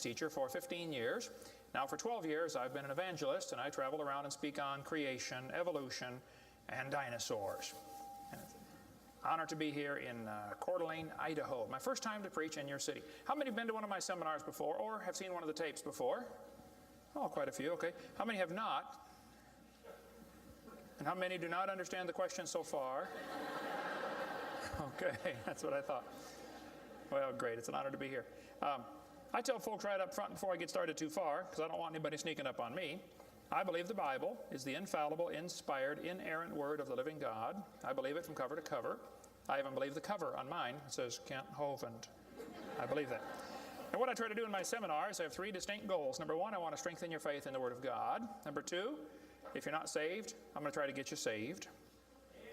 teacher for 15 years. Now for 12 years I've been an evangelist, and I travel around and speak on creation, evolution, and dinosaurs. And it's an honor to be here in Coeur d'Alene, Idaho. My first time to preach in your city. How many have been to one of my seminars before or have seen one of the tapes before? Oh, quite a few, okay. How many have not? And how many do not understand the question so far? Okay, that's what I thought. Well, great, it's an honor to be here. I tell folks right up front before I get started too far, because I don't want anybody sneaking up on me, I believe the Bible is the infallible, inspired, inerrant Word of the living God. I believe it from cover to cover. I even believe the cover on mine. It says Kent Hovind. I believe that. And what I try to do in my seminars, I have three distinct goals. Number one, I want to strengthen your faith in the Word of God. Number two, if you're not saved, I'm going to try to get you saved.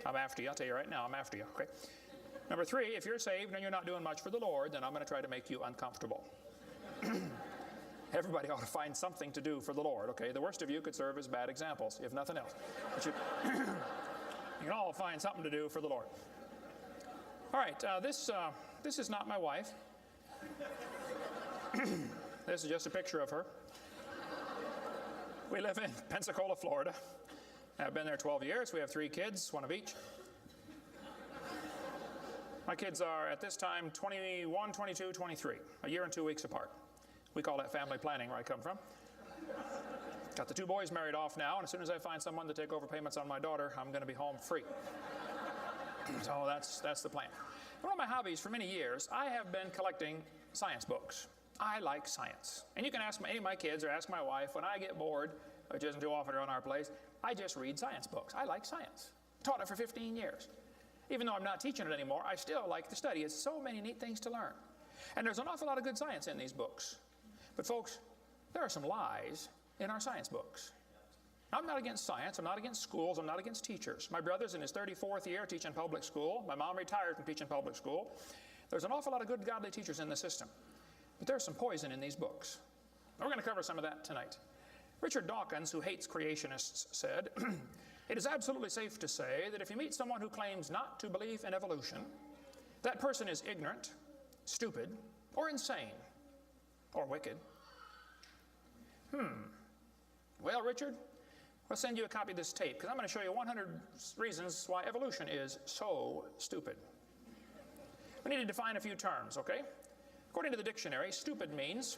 I'm after you. I'll tell you right now, I'm after you. Okay. Number three, if you're saved and you're not doing much for the Lord, then I'm going to try to make you uncomfortable. Everybody ought to find something to do for the Lord, okay? The worst of you could serve as bad examples, if nothing else. But you can all find something to do for the Lord. All right, this is not my wife. This is just a picture of her. We live in Pensacola, Florida. I've been there 12 years. We have 3 kids, one of each. My kids are, at this time, 21, 22, 23, a year and 2 weeks apart. We call that family planning where I come from. Got the 2 boys married off now, and as soon as I find someone to take over payments on my daughter, I'm going to be home free. So that's the plan. One of my hobbies for many years, I have been collecting science books. I like science. And you can ask any of my kids or ask my wife, when I get bored, which isn't too often around our place, I just read science books. I like science. Taught it for 15 years. Even though I'm not teaching it anymore, I still like to study. It's so many neat things to learn. And there's an awful lot of good science in these books. But folks, there are some lies in our science books. I'm not against science. I'm not against schools. I'm not against teachers. My brother's in his 34th year teaching public school. My mom retired from teaching public school. There's an awful lot of good, godly teachers in the system. But there's some poison in these books. We're going to cover some of that tonight. Richard Dawkins, who hates creationists, said, "It is absolutely safe to say that if you meet someone who claims not to believe in evolution, that person is ignorant, stupid, or insane, or wicked." Well, Richard, I'll send you a copy of this tape, because I'm going to show you 100 reasons why evolution is so stupid. We need to define a few terms, okay? According to the dictionary, stupid means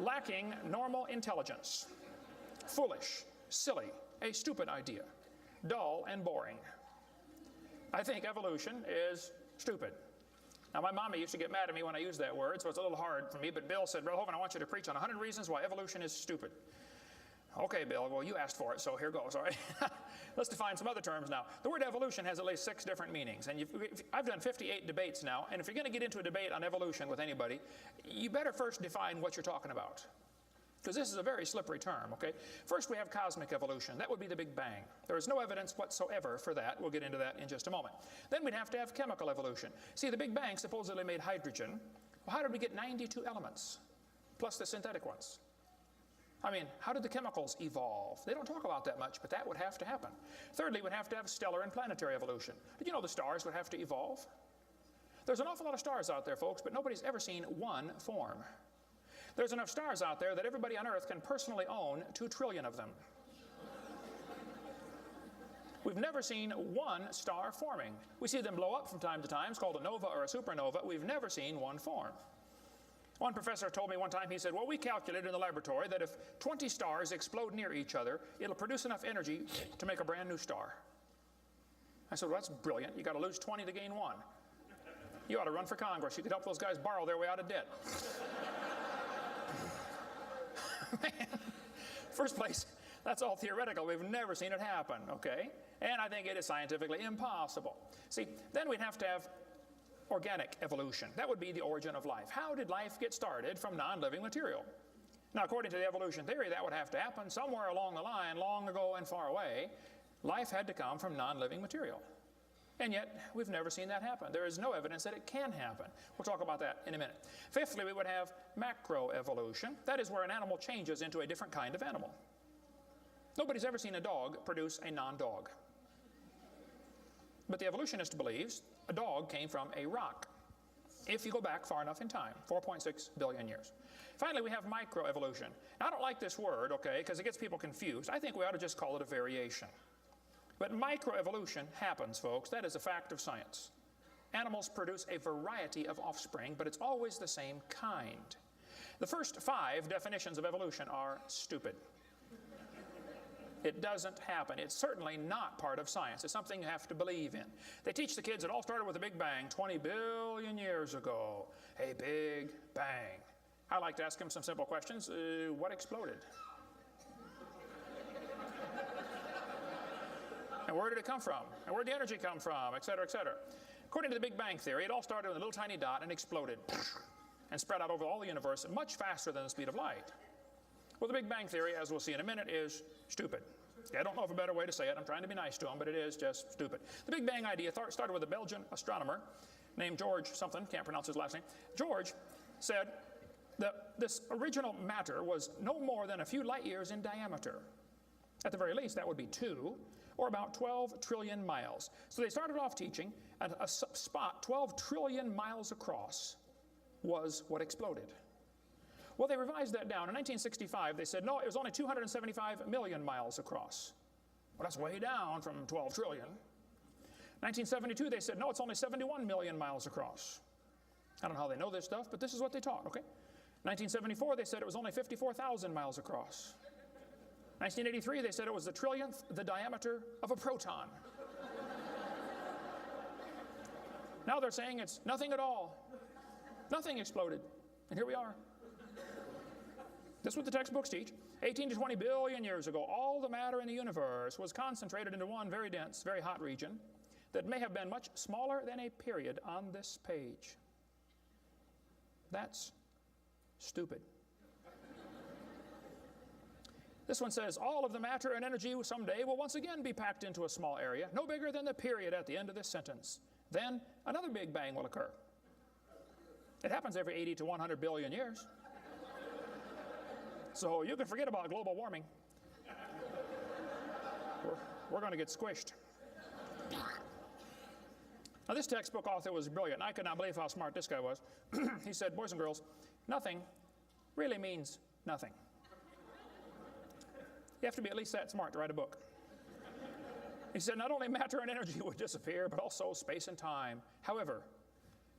lacking normal intelligence, foolish, silly, a stupid idea, dull and boring. I think evolution is stupid. Now, my mommy used to get mad at me when I used that word, so it's a little hard for me, but Bill said, "Brother Hovind, I want you to preach on 100 reasons why evolution is stupid." Okay, Bill, well, you asked for it, so here goes, all right? Let's define some other terms now. The word evolution has at least 6 different meanings, and I've done 58 debates now, and if you're going to get into a debate on evolution with anybody, you better first define what you're talking about, because this is a very slippery term, okay? First, we have cosmic evolution. That would be the Big Bang. There is no evidence whatsoever for that. We'll get into that in just a moment. Then we'd have to have chemical evolution. See, the Big Bang supposedly made hydrogen. Well, how did we get 92 elements, plus the synthetic ones? I mean, how did the chemicals evolve? They don't talk about that much, but that would have to happen. Thirdly, we'd have to have stellar and planetary evolution. Did you know the stars would have to evolve? There's an awful lot of stars out there, folks, but nobody's ever seen one form. There's enough stars out there that everybody on Earth can personally own 2 trillion of them. We've never seen one star forming. We see them blow up from time to time. It's called a nova or a supernova. We've never seen one form. One professor told me one time, he said, "Well, we calculated in the laboratory that if 20 stars explode near each other, it'll produce enough energy to make a brand new star." I said, "Well, that's brilliant. You got to lose 20 to gain 1. You ought to run for Congress. You could help those guys borrow their way out of debt." Man, first place, that's all theoretical. We've never seen it happen, okay? And I think it is scientifically impossible. See, then we'd have to have organic evolution. That would be the origin of life. How did life get started from non-living material? Now, according to the evolution theory, that would have to happen somewhere along the line, long ago and far away. Life had to come from non-living material. And yet, we've never seen that happen. There is no evidence that it can happen. We'll talk about that in a minute. Fifthly, we would have macroevolution. That is where an animal changes into a different kind of animal. Nobody's ever seen a dog produce a non-dog. But the evolutionist believes a dog came from a rock. if you go back far enough in time, 4.6 billion years. Finally, we have microevolution. Now, I don't like this word, okay, because it gets people confused. I think we ought to just call it a variation. But microevolution happens, folks. That is a fact of science. Animals produce a variety of offspring, but it's always the same kind. The first 5 definitions of evolution are stupid. It doesn't happen. It's certainly not part of science. It's something you have to believe in. They teach the kids it all started with a big bang 20 billion years ago. A big bang. I like to ask them some simple questions. What exploded? And where did it come from? And where did the energy come from? Et cetera, et cetera. According to the Big Bang Theory, it all started with a little tiny dot and exploded and spread out over all the universe much faster than the speed of light. Well, the Big Bang Theory, as we'll see in a minute, is stupid. I don't know of a better way to say it. I'm trying to be nice to them, but it is just stupid. The Big Bang idea started with a Belgian astronomer named George something, can't pronounce his last name. George said that this original matter was no more than a few light years in diameter. At the very least, that would be 2, or about 12 trillion miles. So they started off teaching a spot 12 trillion miles across was what exploded. Well, they revised that down. In 1965, they said, no, it was only 275 million miles across. Well, that's way down from 12 trillion. 1972, they said, no, it's only 71 million miles across. I don't know how they know this stuff, but this is what they taught, okay? 1974, they said it was only 54,000 miles across. 1983, they said it was the trillionth the diameter of a proton. Now they're saying it's nothing at all. Nothing exploded. And here we are. This is what the textbooks teach. 18 to 20 billion years ago, all the matter in the universe was concentrated into one very dense, very hot region that may have been much smaller than a period on this page. That's stupid. This one says, all of the matter and energy someday will once again be packed into a small area, no bigger than the period at the end of this sentence. Then another big bang will occur. It happens every 80 to 100 billion years. So you can forget about global warming. We're going to get squished. Now, this textbook author was brilliant. I could not believe how smart this guy was. He said, boys and girls, nothing really means nothing. You have to be at least that smart to write a book. He said, not only matter and energy would disappear, but also space and time. However,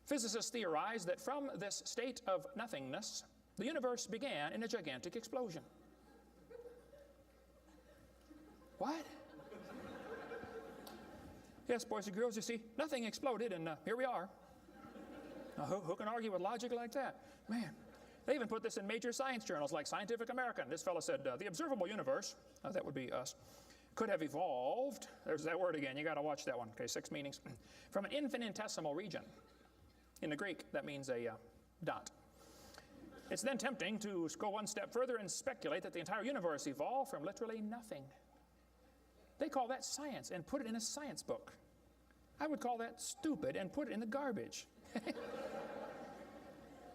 physicists theorize that from this state of nothingness, the universe began in a gigantic explosion. What? Yes, boys and girls, you see, nothing exploded, and here we are. Now, who can argue with logic like that? Man, they even put this in major science journals like Scientific American. This fellow said, the observable universe, that would be us, could have evolved, there's that word again, you got to watch that one, okay, 6 meanings, from an infinitesimal region. In the Greek, that means a dot. It's then tempting to go one step further and speculate that the entire universe evolved from literally nothing. They call that science and put it in a science book. I would call that stupid and put it in the garbage.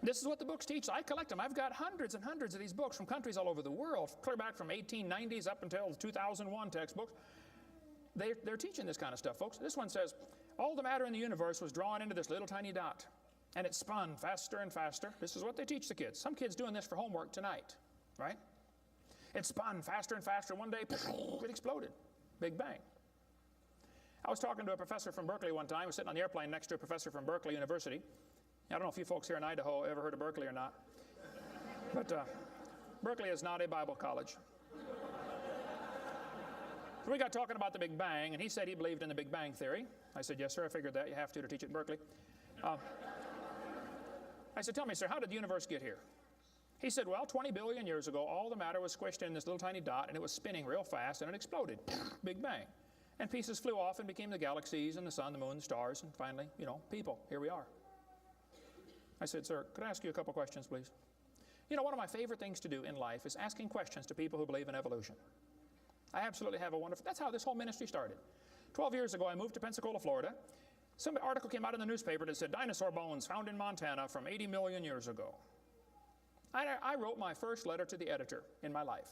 This is what the books teach. I collect them. I've got hundreds and hundreds of these books from countries all over the world, clear back from 1890s up until the 2001 textbooks. They're teaching this kind of stuff, folks. This one says, all the matter in the universe was drawn into this little tiny dot, and it spun faster and faster. This is what they teach the kids. Some kids doing this for homework tonight, right? It spun faster and faster. One day, it exploded. Big bang. I was talking to a professor from Berkeley one time. I was sitting on the airplane next to a professor from Berkeley University. I don't know if you folks here in Idaho ever heard of Berkeley or not. But Berkeley is not a Bible college. So we got talking about the Big Bang, and he said he believed in the Big Bang Theory. I said, yes, sir, I figured that. You have to teach it at Berkeley. I said, tell me, sir, how did the universe get here? He said, well, 20 billion years ago, all the matter was squished in this little tiny dot, and it was spinning real fast, and it exploded. Big bang. And pieces flew off and became the galaxies and the sun, the moon, the stars, and finally, people. Here we are. I said, sir, could I ask you a couple questions, please? One of my favorite things to do in life is asking questions to people who believe in evolution. I absolutely have a wonderful, that's how this whole ministry started. 12 years ago, I moved to Pensacola, Florida. Some article came out in the newspaper that said dinosaur bones found in Montana from 80 million years ago. I wrote my first letter to the editor in my life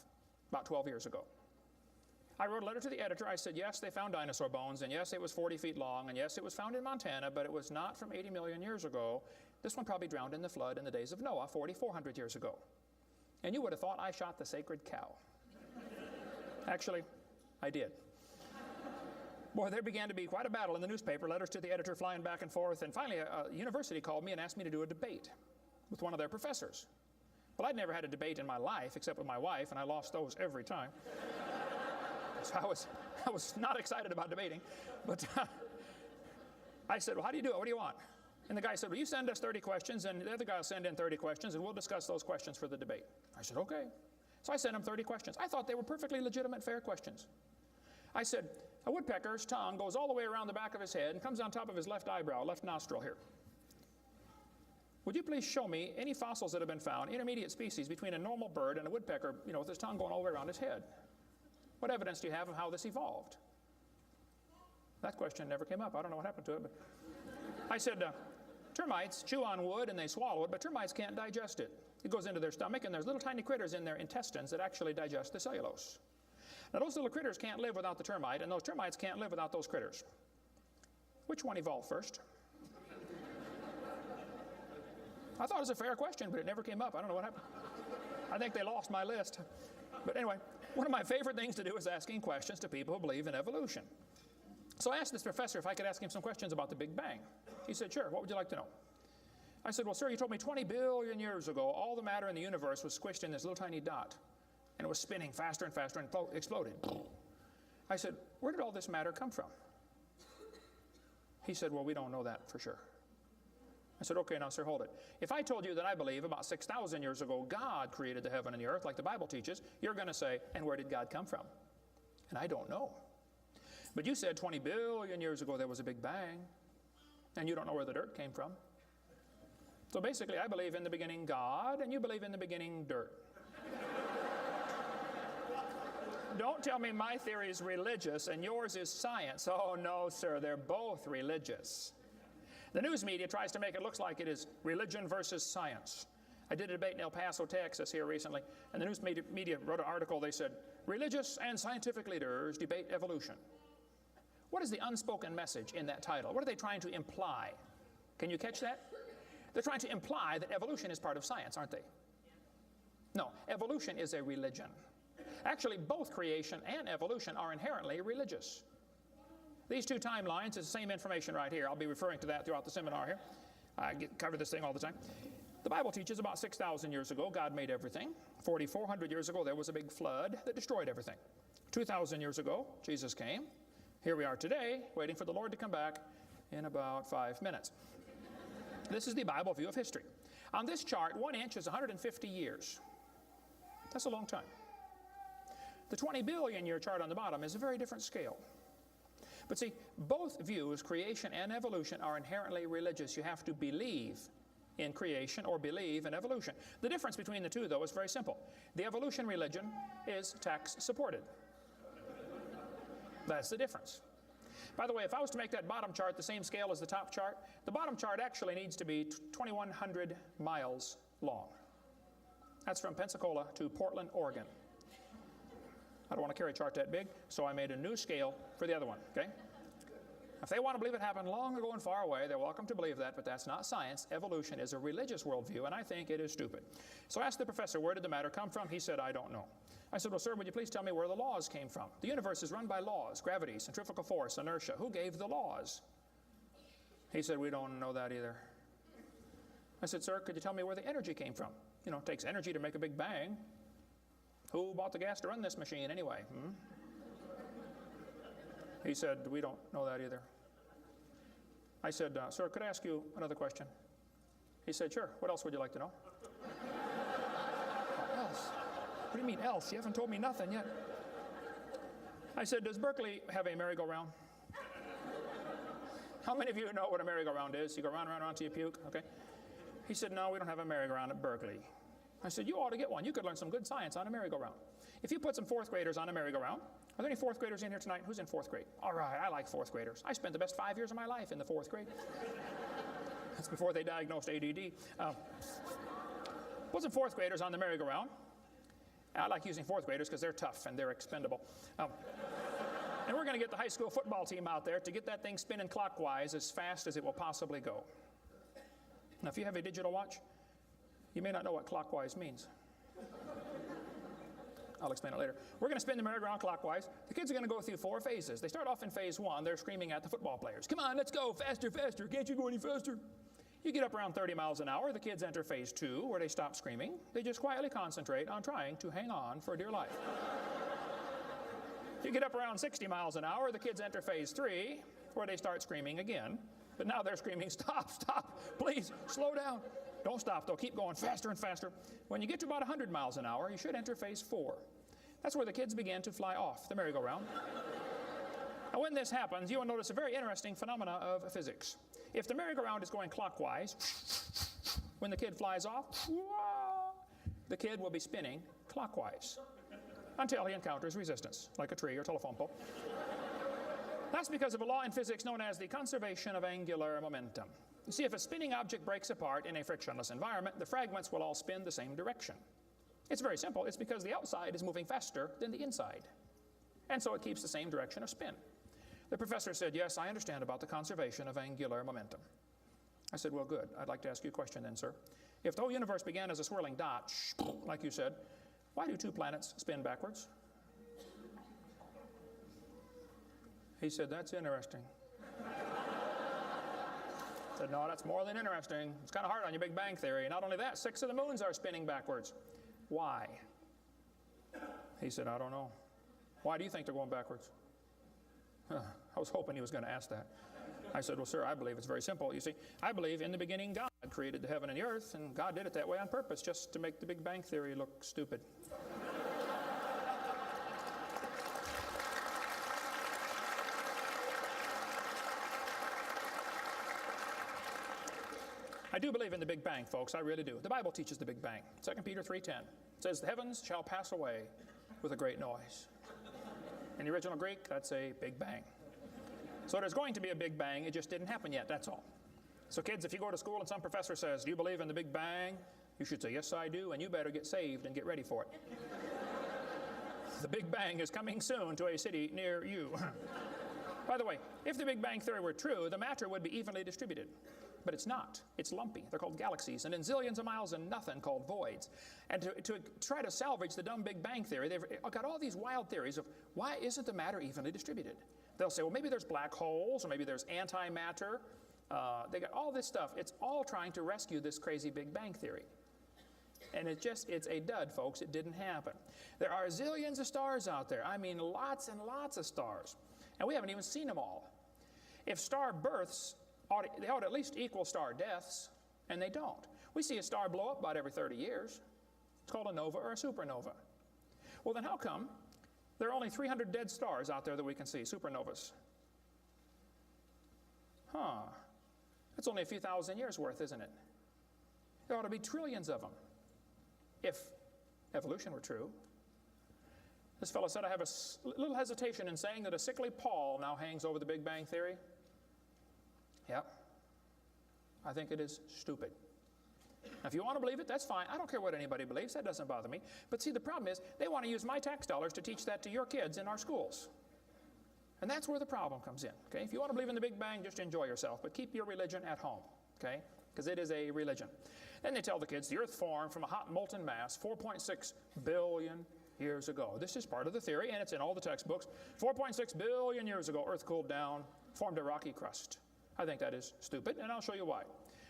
about 12 years ago. I wrote a letter to the editor. I said, yes, they found dinosaur bones, and yes, it was 40 feet long, and yes, it was found in Montana, but it was not from 80 million years ago. This one probably drowned in the flood in the days of Noah 4,400 years ago. And you would have thought I shot the sacred cow. Actually, I did. Boy, there began to be quite a battle in the newspaper, letters to the editor flying back and forth, and finally a university called me and asked me to do a debate with one of their professors. Well, I'd never had a debate in my life except with my wife, and I lost those every time. So I was not excited about debating, but I said, well, how do you do it? What do you want? And the guy said, well, you send us 30 questions, and the other guy will send in 30 questions, and we'll discuss those questions for the debate. I said, okay. So I sent him 30 questions. I thought they were perfectly legitimate, fair questions. I said, a woodpecker's tongue goes all the way around the back of his head and comes on top of his left eyebrow, left nostril here. Would you please show me any fossils that have been found, intermediate species between a normal bird and a woodpecker, with his tongue going all the way around his head? What evidence do you have of how this evolved? That question never came up. I don't know what happened to it. But I said, termites chew on wood and they swallow it, but termites can't digest it. It goes into their stomach, and there's little tiny critters in their intestines that actually digest the cellulose. Now, those little critters can't live without the termite, and those termites can't live without those critters. Which one evolved first? I thought it was a fair question, but it never came up. I don't know what happened. I think they lost my list. But anyway, one of my favorite things to do is asking questions to people who believe in evolution. So I asked this professor if I could ask him some questions about the Big Bang. He said, sure, what would you like to know? I said, well, sir, you told me 20 billion years ago all the matter in the universe was squished in this little tiny dot, and it was spinning faster and faster and exploded. I said, where did all this matter come from? He said, well, we don't know that for sure. I said, okay, now, sir, hold it. If I told you that I believe about 6,000 years ago God created the heaven and the earth like the Bible teaches, you're going to say, and where did God come from? And I don't know. But you said 20 billion years ago there was a Big Bang, and you don't know where the dirt came from. So basically, I believe in the beginning God, and you believe in the beginning dirt. Don't tell me my theory is religious and yours is science. Oh, no, sir, they're both religious. The news media tries to make it look like it is religion versus science. I did a debate in El Paso, Texas here recently, and the news media wrote an article. They said, religious and scientific leaders debate evolution. What is the unspoken message in that title? What are they trying to imply? Can you catch that? They're trying to imply that evolution is part of science, aren't they? No, evolution is a religion. Actually, both creation and evolution are inherently religious. These two timelines is the same information right here. I'll be referring to that throughout the seminar here. I cover this thing all the time. The Bible teaches about 6,000 years ago, God made everything. 4,400 years ago, there was a big flood that destroyed everything. 2,000 years ago, Jesus came. Here we are today, waiting for the Lord to come back in about 5 minutes. This is the Bible view of history. On this chart, 1 inch is 150 years. That's a long time. The 20 billion year chart on the bottom is a very different scale. But see, both views, creation and evolution, are inherently religious. You have to believe in creation or believe in evolution. The difference between the two, though, is very simple. The evolution religion is tax supported. That's the difference. By the way, if I was to make that bottom chart the same scale as the top chart, the bottom chart actually needs to be 2,100 miles long. That's from Pensacola to Portland, Oregon. I don't want to carry a chart that big, so I made a new scale for the other one, okay? If they want to believe it happened long ago and far away, they're welcome to believe that, but that's not science. Evolution is a religious worldview, and I think it is stupid. So I asked the professor, where did the matter come from? He said, I don't know. I said, well, sir, would you please tell me where the laws came from? The universe is run by laws, gravity, centrifugal force, inertia. Who gave the laws? He said, we don't know that either. I said, sir, could you tell me where the energy came from? It takes energy to make a big bang. Who bought the gas to run this machine anyway? He said, we don't know that either. I said, sir, could I ask you another question? He said, sure. What else would you like to know? What else? What do you mean else? You haven't told me nothing yet. I said, does Berkeley have a merry-go-round? How many of you know what a merry-go-round is? You go round, round, round till you puke, okay? He said, no, we don't have a merry-go-round at Berkeley. I said, you ought to get one. You could learn some good science on a merry-go-round. If you put some fourth graders on a merry-go-round, are there any fourth graders in here tonight? Who's in fourth grade? All right, I like fourth graders. I spent the best 5 years of my life in the fourth grade. That's before they diagnosed ADD. Put some fourth graders on the merry-go-round. I like using fourth graders because they're tough and they're expendable. And we're going to get the high school football team out there to get that thing spinning clockwise as fast as it will possibly go. Now, if you have a digital watch, you may not know what clockwise means. I'll explain it later. We're going to spin the merry-go-round clockwise. The kids are going to go through 4 phases. They start off in phase 1. They're screaming at the football players. Come on, let's go, faster, faster. Can't you go any faster? You get up around 30 miles an hour. The kids enter phase 2, where they stop screaming. They just quietly concentrate on trying to hang on for dear life. You get up around 60 miles an hour. The kids enter phase 3, where they start screaming again. But now they're screaming, stop, stop, please, slow down. Don't stop, though. Keep going faster and faster. When you get to about 100 miles an hour, you should enter phase 4. That's where the kids begin to fly off the merry-go-round. Now, when this happens, you will notice a very interesting phenomena of physics. If the merry-go-round is going clockwise, when the kid flies off, the kid will be spinning clockwise until he encounters resistance, like a tree or telephone pole. That's because of a law in physics known as the conservation of angular momentum. You see, if a spinning object breaks apart in a frictionless environment, the fragments will all spin the same direction. It's very simple. It's because the outside is moving faster than the inside. And so it keeps the same direction of spin. The professor said, yes, I understand about the conservation of angular momentum. I said, well, good. I'd like to ask you a question then, sir. If the whole universe began as a swirling dot, like you said, why do 2 planets spin backwards? He said, that's interesting. I said, no, that's more than interesting. It's kind of hard on your Big Bang Theory. Not only that, 6 of the moons are spinning backwards. Why? He said, I don't know. Why do you think they're going backwards? I was hoping he was going to ask that. I said, well, sir, I believe it's very simple. You see, I believe in the beginning God created the heaven and the earth, and God did it that way on purpose, just to make the Big Bang Theory look stupid. I do believe in the Big Bang, folks. I really do. The Bible teaches the Big Bang. 2 Peter 3:10 says, the heavens shall pass away with a great noise. In the original Greek, that's a Big Bang. So there's going to be a Big Bang. It just didn't happen yet, that's all. So kids, if you go to school and some professor says, do you believe in the Big Bang? You should say, yes, I do, and you better get saved and get ready for it. The Big Bang is coming soon to a city near you. By the way, if the Big Bang Theory were true, the matter would be evenly distributed. But it's not. It's lumpy. They're called galaxies. And in zillions of miles and nothing called voids. And to try to salvage the dumb Big Bang Theory, they've got all these wild theories of why isn't the matter evenly distributed? They'll say, well, maybe there's black holes, or maybe there's antimatter. They got all this stuff. It's all trying to rescue this crazy Big Bang Theory. And it's a dud, folks. It didn't happen. There are zillions of stars out there. I mean, lots and lots of stars. And we haven't even seen them all. If star births, they ought to at least equal star deaths, and they don't. We see a star blow up about every 30 years. It's called a nova or a supernova. Well, then how come there are only 300 dead stars out there that we can see, supernovas? That's only a few thousand years worth, isn't it? There ought to be trillions of them, if evolution were true. This fellow said, I have a little hesitation in saying that a sickly pall now hangs over the Big Bang Theory. Yep. I think it is stupid. Now, if you want to believe it, that's fine. I don't care what anybody believes. That doesn't bother me. But see, the problem is they want to use my tax dollars to teach that to your kids in our schools. And that's where the problem comes in. Okay? If you want to believe in the Big Bang, just enjoy yourself. But keep your religion at home. Okay? Because it is a religion. Then they tell the kids the earth formed from a hot molten mass 4.6 billion years ago. This is part of the theory, and it's in all the textbooks. 4.6 billion years ago, earth cooled down, formed a rocky crust. I think that is stupid, and I'll show you why.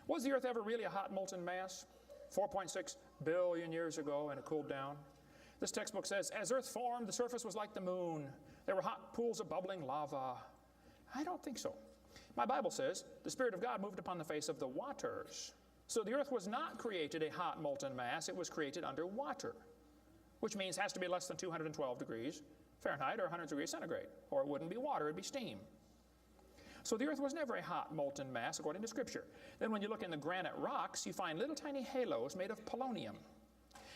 Was the earth ever really a hot molten mass 4.6 billion years ago, and it cooled down? This textbook says, as earth formed, the surface was like the moon. There were hot pools of bubbling lava. I don't think so. My Bible says the Spirit of God moved upon the face of the waters. So the earth was not created a hot molten mass. It was created under water, which means it has to be less than 212 degrees Fahrenheit or 100 degrees centigrade, or it wouldn't be water, it'd be steam. So the earth was never a hot molten mass according to Scripture. Then when you look in the granite rocks, you find little tiny halos made of polonium.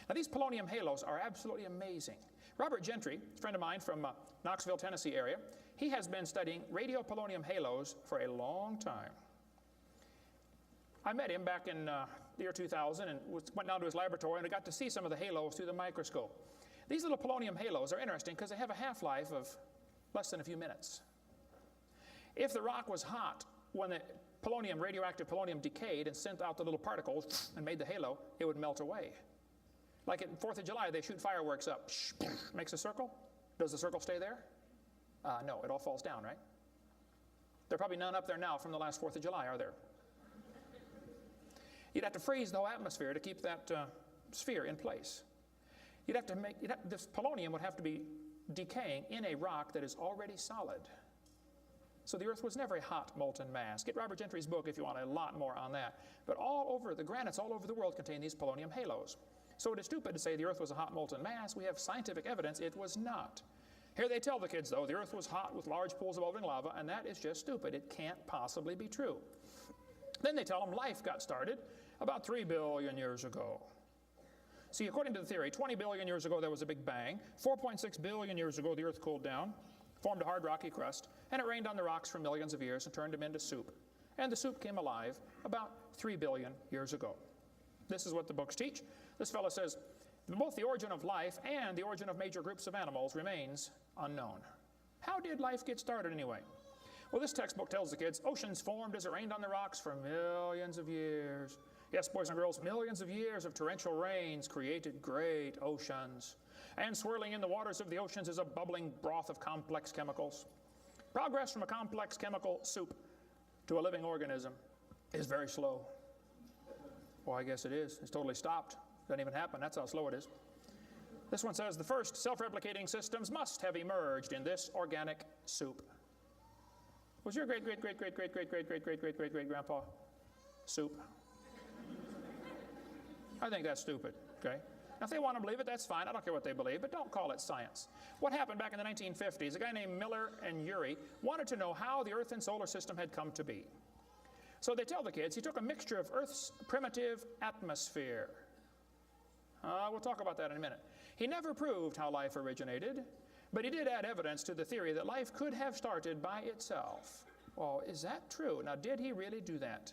Now these polonium halos are absolutely amazing. Robert Gentry, a friend of mine from Knoxville, Tennessee area, he has been studying radiopolonium halos for a long time. I met him back in the year 2000 and went down to his laboratory, and I got to see some of the halos through the microscope. These little polonium halos are interesting because they have a half-life of less than a few minutes. If the rock was hot when it polonium, radioactive polonium decayed and sent out the little particles and made the halo, it would melt away. Like at 4th of July, they shoot fireworks up, makes a circle. Does the circle stay there? No, it all falls down, right? There are probably none up there now from the last 4th of July, are there? You'd have to freeze the whole atmosphere to keep that sphere in place. This polonium would have to be decaying in a rock that is already solid. So the Earth was never a hot molten mass. Get Robert Gentry's book if you want a lot more on that. But all over, the granites all over the world contain these polonium halos. So it is stupid to say the Earth was a hot molten mass. We have scientific evidence it was not. Here they tell the kids, though, the Earth was hot with large pools of bubbling lava, and that is just stupid. It can't possibly be true. Then they tell them life got started about 3 billion years ago. See, according to the theory, 20 billion years ago there was a big bang. 4.6 billion years ago the Earth cooled down, formed a hard rocky crust, and it rained on the rocks for millions of years and turned them into soup. And the soup came alive about 3 billion years ago. This is what the books teach. This fellow says, both the origin of life and the origin of major groups of animals remains unknown. How did life get started anyway? Well, this textbook tells the kids, oceans formed as it rained on the rocks for millions of years. Yes, boys and girls, millions of years of torrential rains created great oceans. And swirling in the waters of the oceans is a bubbling broth of complex chemicals. Progress from a complex chemical soup to a living organism is very slow. Well, I guess it is. It's totally stopped. Doesn't even happen. That's how slow it is. This one says the first self-replicating systems must have emerged in this organic soup. Was your great-great-great-great-great-great-great-great-great-great-great-grandpa soup? I think that's stupid, okay? Now, if they want to believe it, that's fine. I don't care what they believe, but don't call it science. What happened back in the 1950s, a guy named Miller and Urey wanted to know how the Earth and solar system had come to be. So they tell the kids he took a mixture of Earth's primitive atmosphere. We'll talk about that in a minute. He never proved how life originated, but he did add evidence to the theory that life could have started by itself. Well, is that true? Now, did he really do that?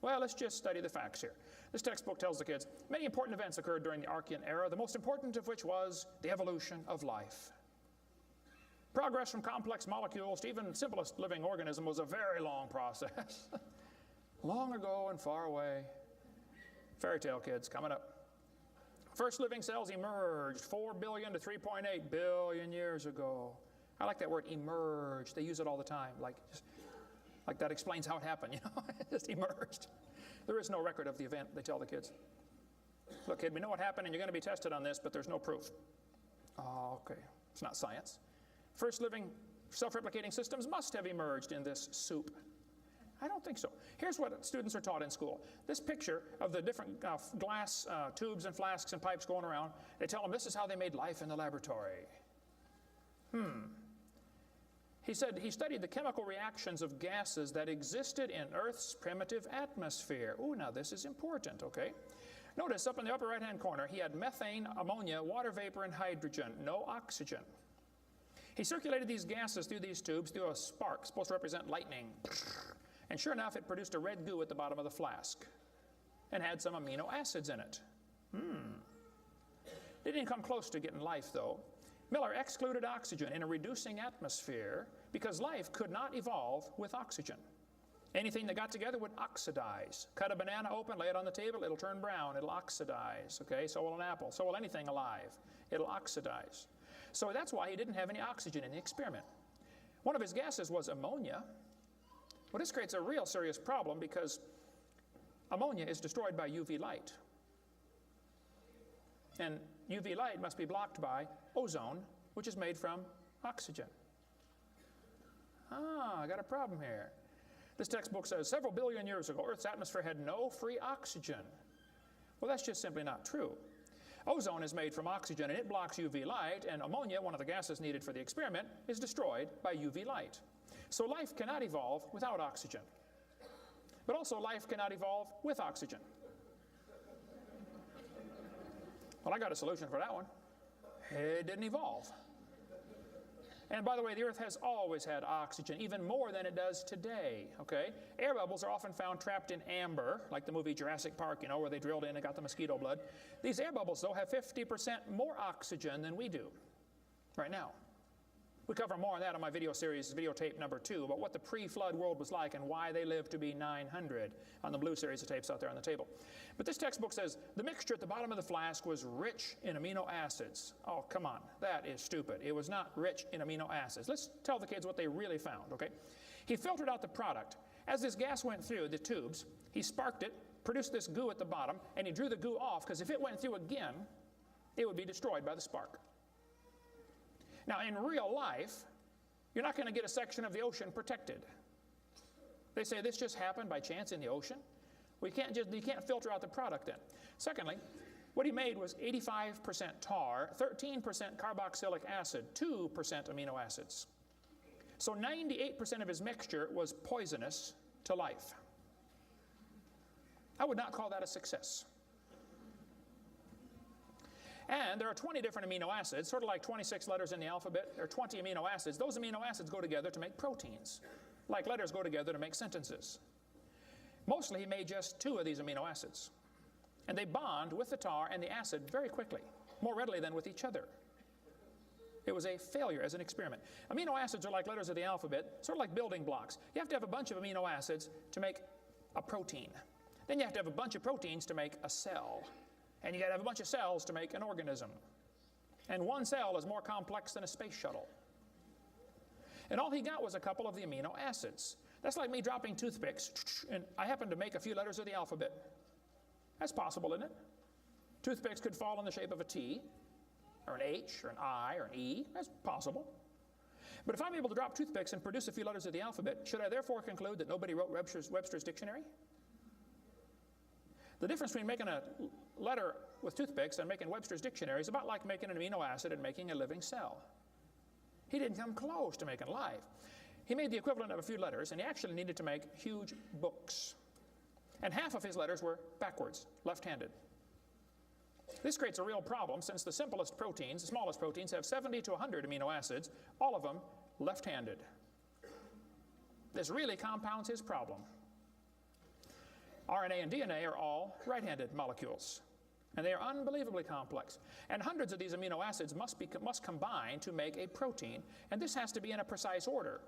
Well, let's just study the facts here. This textbook tells the kids many important events occurred during the Archean era, the most important of which was the evolution of life. Progress from complex molecules to even the simplest living organism was a very long process. Long ago and far away. Fairy tale kids coming up. First living cells emerged 4 billion to 3.8 billion years ago. I like that word, emerged. They use it all the time, like that explains how it happened, you know, it just emerged. There is no record of the event, they tell the kids. Look, kid, we know what happened and you're going to be tested on this, but there's no proof. Oh, okay, it's not science. First living self-replicating systems must have emerged in this soup. I don't think so. Here's what students are taught in school. This picture of the different glass tubes and flasks and pipes going around, they tell them this is how they made life in the laboratory. He said he studied the chemical reactions of gases that existed in Earth's primitive atmosphere. Ooh, now this is important, okay? Notice up in the upper right-hand corner, he had methane, ammonia, water vapor, and hydrogen, no oxygen. He circulated these gases through these tubes through a spark, supposed to represent lightning. And sure enough, it produced a red goo at the bottom of the flask and had some amino acids in it. They didn't come close to getting life, though. Miller excluded oxygen in a reducing atmosphere because life could not evolve with oxygen. Anything that got together would oxidize. Cut a banana open, lay it on the table, it'll turn brown, it'll oxidize, okay? So will an apple, so will anything alive. It'll oxidize. So that's why he didn't have any oxygen in the experiment. One of his gases was ammonia. Well, this creates a real serious problem because ammonia is destroyed by UV light. And UV light must be blocked by ozone, which is made from oxygen. I got a problem here. This textbook says several billion years ago, Earth's atmosphere had no free oxygen. Well, that's just simply not true. Ozone is made from oxygen and it blocks UV light, and ammonia, one of the gases needed for the experiment, is destroyed by UV light. So life cannot evolve without oxygen. But also life cannot evolve with oxygen. Well, I got a solution for that one. It didn't evolve. And by the way, the Earth has always had oxygen, even more than it does today, okay? Air bubbles are often found trapped in amber, like the movie Jurassic Park, you know, where they drilled in and got the mosquito blood. These air bubbles, though, have 50% more oxygen than we do right now. We cover more on that on my video series, videotape number 2, about what the pre-flood world was like and why they lived to be 900 on the blue series of tapes out there on the table. But this textbook says the mixture at the bottom of the flask was rich in amino acids. Oh, come on, that is stupid. It was not rich in amino acids. Let's tell the kids what they really found, okay? He filtered out the product. As this gas went through the tubes, he sparked it, produced this goo at the bottom, and he drew the goo off, because if it went through again, it would be destroyed by the spark. Now, in real life, you're not going to get a section of the ocean protected. They say this just happened by chance in the ocean. You can't filter out the product then. Secondly, what he made was 85% tar, 13% carboxylic acid, 2% amino acids. So 98% of his mixture was poisonous to life. I would not call that a success. And there are 20 different amino acids, sort of like 26 letters in the alphabet. There are 20 amino acids. Those amino acids go together to make proteins, like letters go together to make sentences. Mostly he made just 2 of these amino acids. And they bond with the tar and the acid very quickly, more readily than with each other. It was a failure as an experiment. Amino acids are like letters of the alphabet, sort of like building blocks. You have to have a bunch of amino acids to make a protein. Then you have to have a bunch of proteins to make a cell. And you got to have a bunch of cells to make an organism. And one cell is more complex than a space shuttle. And all he got was a couple of the amino acids. That's like me dropping toothpicks, and I happen to make a few letters of the alphabet. That's possible, isn't it? Toothpicks could fall in the shape of a T, or an H, or an I, or an E. That's possible. But if I'm able to drop toothpicks and produce a few letters of the alphabet, should I therefore conclude that nobody wrote Webster's dictionary? The difference between making a letter with toothpicks and making Webster's dictionary is about like making an amino acid and making a living cell. He didn't come close to making life. He made the equivalent of a few letters, and he actually needed to make huge books. And half of his letters were backwards, left-handed. This creates a real problem, since the simplest proteins, the smallest proteins, have 70 to 100 amino acids, all of them left-handed. This really compounds his problem. RNA and DNA are all right-handed molecules, and they are unbelievably complex. And hundreds of these amino acids must combine to make a protein, and this has to be in a precise order.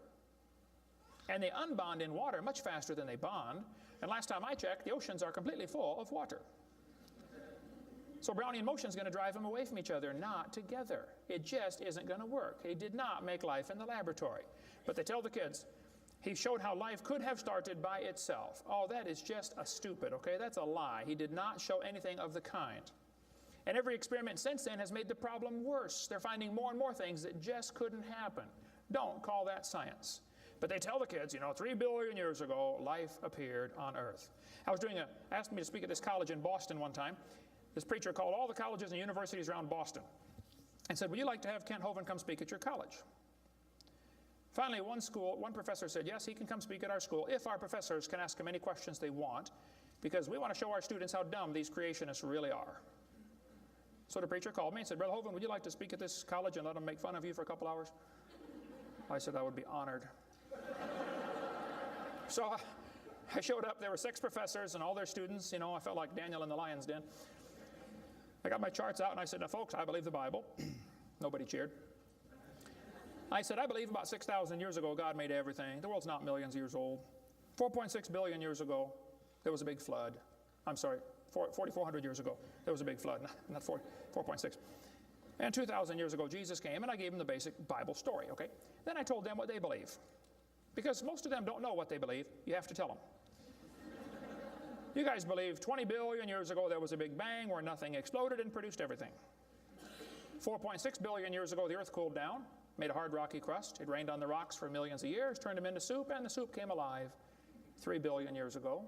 And they unbond in water much faster than they bond, and last time I checked, the oceans are completely full of water. So Brownian motion is going to drive them away from each other, not together. It just isn't going to work. He did not make life in the laboratory. But they tell the kids, he showed how life could have started by itself. Oh, that is just a stupid, okay? That's a lie. He did not show anything of the kind. And every experiment since then has made the problem worse. They're finding more and more things that just couldn't happen. Don't call that science. But they tell the kids, 3 billion years ago, life appeared on Earth. Asked me to speak at this college in Boston one time. This preacher called all the colleges and universities around Boston and said, would you like to have Kent Hovind come speak at your college? Finally, one professor said, yes, he can come speak at our school if our professors can ask him any questions they want, because we want to show our students how dumb these creationists really are. So the preacher called me and said, Brother Hovind, would you like to speak at this college and let them make fun of you for a couple hours? I said I would be honored. So I showed up. There were 6 professors and all their students. I felt like Daniel in the lion's den. I got my charts out and I said, now folks, I believe the Bible. Nobody cheered. I said, I believe about 6,000 years ago God made everything. The world's not millions of years old. 4.6 billion years ago, there was a big flood. I'm sorry, 4,400 years ago, there was a big flood. Not 4.6. And 2,000 years ago, Jesus came, and I gave them the basic Bible story, okay? Then I told them what they believe. Because most of them don't know what they believe. You have to tell them. You guys believe 20 billion years ago there was a big bang where nothing exploded and produced everything. 4.6 billion years ago the earth cooled down, made a hard rocky crust. It rained on the rocks for millions of years, turned them into soup, and the soup came alive 3 billion years ago.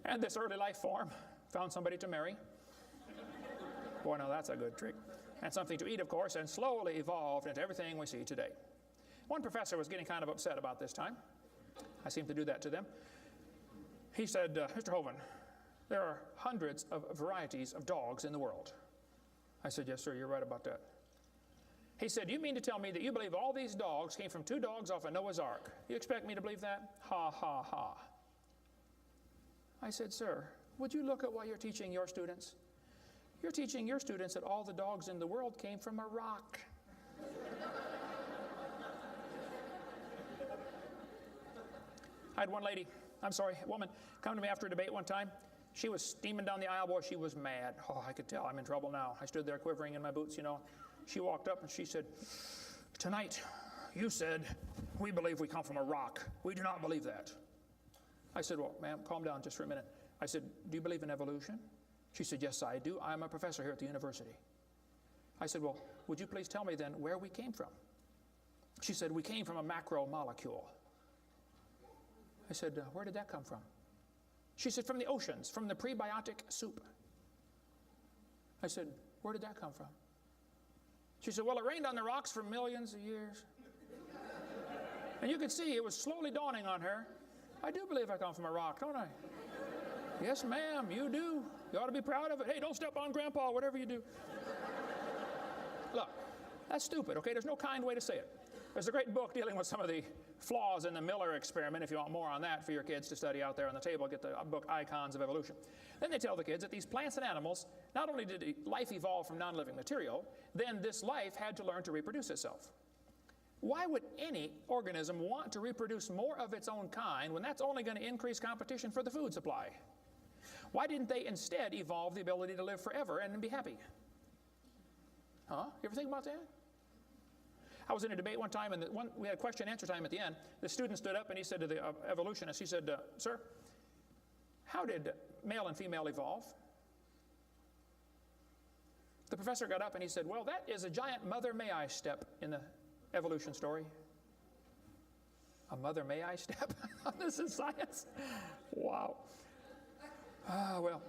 And this early life form found somebody to marry. Boy, now that's a good trick. And something to eat, of course, and slowly evolved into everything we see today. One professor was getting kind of upset about this time. I seem to do that to them. He said, Mr. Hovind, there are hundreds of varieties of dogs in the world. I said, yes, sir, you're right about that. He said, you mean to tell me that you believe all these dogs came from 2 dogs off of Noah's Ark? You expect me to believe that? Ha, ha, ha. I said, sir, would you look at what you're teaching your students? You're teaching your students that all the dogs in the world came from a rock. had one lady, woman, come to me after a debate one time. She was steaming down the aisle, boy, she was mad. Oh, I could tell I'm in trouble now. I stood there quivering in my boots, you know. She walked up and she said, tonight, you said, we believe we come from a rock. We do not believe that. I said, well, ma'am, calm down just for a minute. I said, do you believe in evolution? She said, yes, I do. I'm a professor here at the university. I said, well, would you please tell me then where we came from? She said, we came from a macromolecule. I said, where did that come from? She said, from the oceans, from the prebiotic soup. I said, where did that come from? She said, well, it rained on the rocks for millions of years. And you could see it was slowly dawning on her. I do believe I come from a rock, don't I? Yes, ma'am, you do. You ought to be proud of it. Hey, don't step on Grandpa, whatever you do. Look, that's stupid, okay? There's no kind way to say it. There's a great book dealing with some of the flaws in the Miller experiment. If you want more on that for your kids to study out there on the table, get the book Icons of Evolution. Then they tell the kids that these plants and animals, not only did life evolve from non-living material, then this life had to learn to reproduce itself. Why would any organism want to reproduce more of its own kind when that's only going to increase competition for the food supply? Why didn't they instead evolve the ability to live forever and be happy? Huh? You ever think about that? I was in a debate one time, and we had question and answer time at the end. The student stood up and he said to the evolutionist, he said, sir, how did male and female evolve? The professor got up and he said, well, that is a giant mother may I step in the evolution story. A mother may I step? This is science. Wow. Well,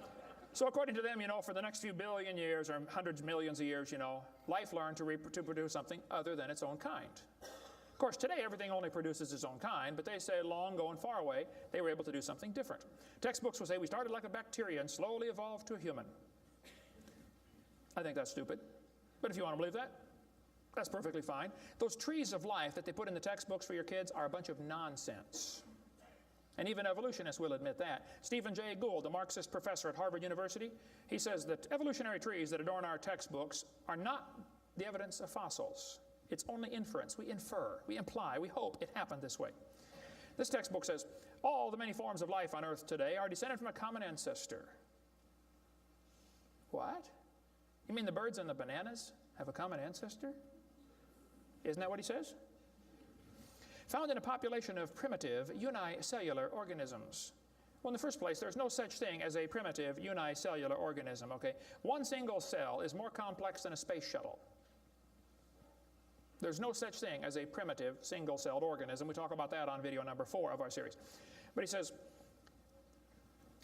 so according to them, you know, for the next few billion years or hundreds of millions of years, you know, life learned to produce something other than its own kind. Of course, today everything only produces its own kind, but they say long ago and far away, they were able to do something different. Textbooks will say we started like a bacteria and slowly evolved to a human. I think that's stupid, but if you want to believe that, that's perfectly fine. Those trees of life that they put in the textbooks for your kids are a bunch of nonsense. And even evolutionists will admit that. Stephen Jay Gould, a Marxist professor at Harvard University, he says that evolutionary trees that adorn our textbooks are not the evidence of fossils. It's only inference. We infer, we imply, we hope it happened this way. This textbook says, all the many forms of life on Earth today are descended from a common ancestor. What? You mean the birds and the bananas have a common ancestor? Isn't that what he says? Found in a population of primitive unicellular organisms. Well, in the first place, there's no such thing as a primitive unicellular organism, okay? One single cell is more complex than a space shuttle. There's no such thing as a primitive single-celled organism. We talk about that on video number 4 of our series. But he says,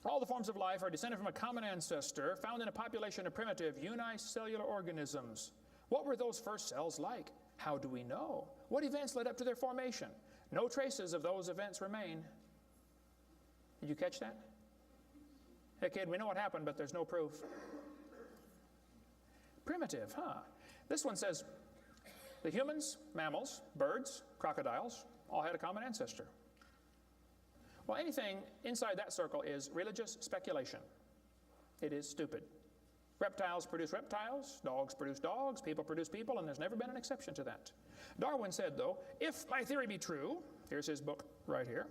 all the forms of life are descended from a common ancestor found in a population of primitive unicellular organisms. What were those first cells like? How do we know? What events led up to their formation? No traces of those events remain. Did you catch that? Hey kid, we know what happened, but there's no proof. Primitive, huh? This one says, the humans, mammals, birds, crocodiles, all had a common ancestor. Well, anything inside that circle is religious speculation. It is stupid. Reptiles produce reptiles, dogs produce dogs, people produce people, and there's never been an exception to that. Darwin said, though, if my theory be true, here's his book right here.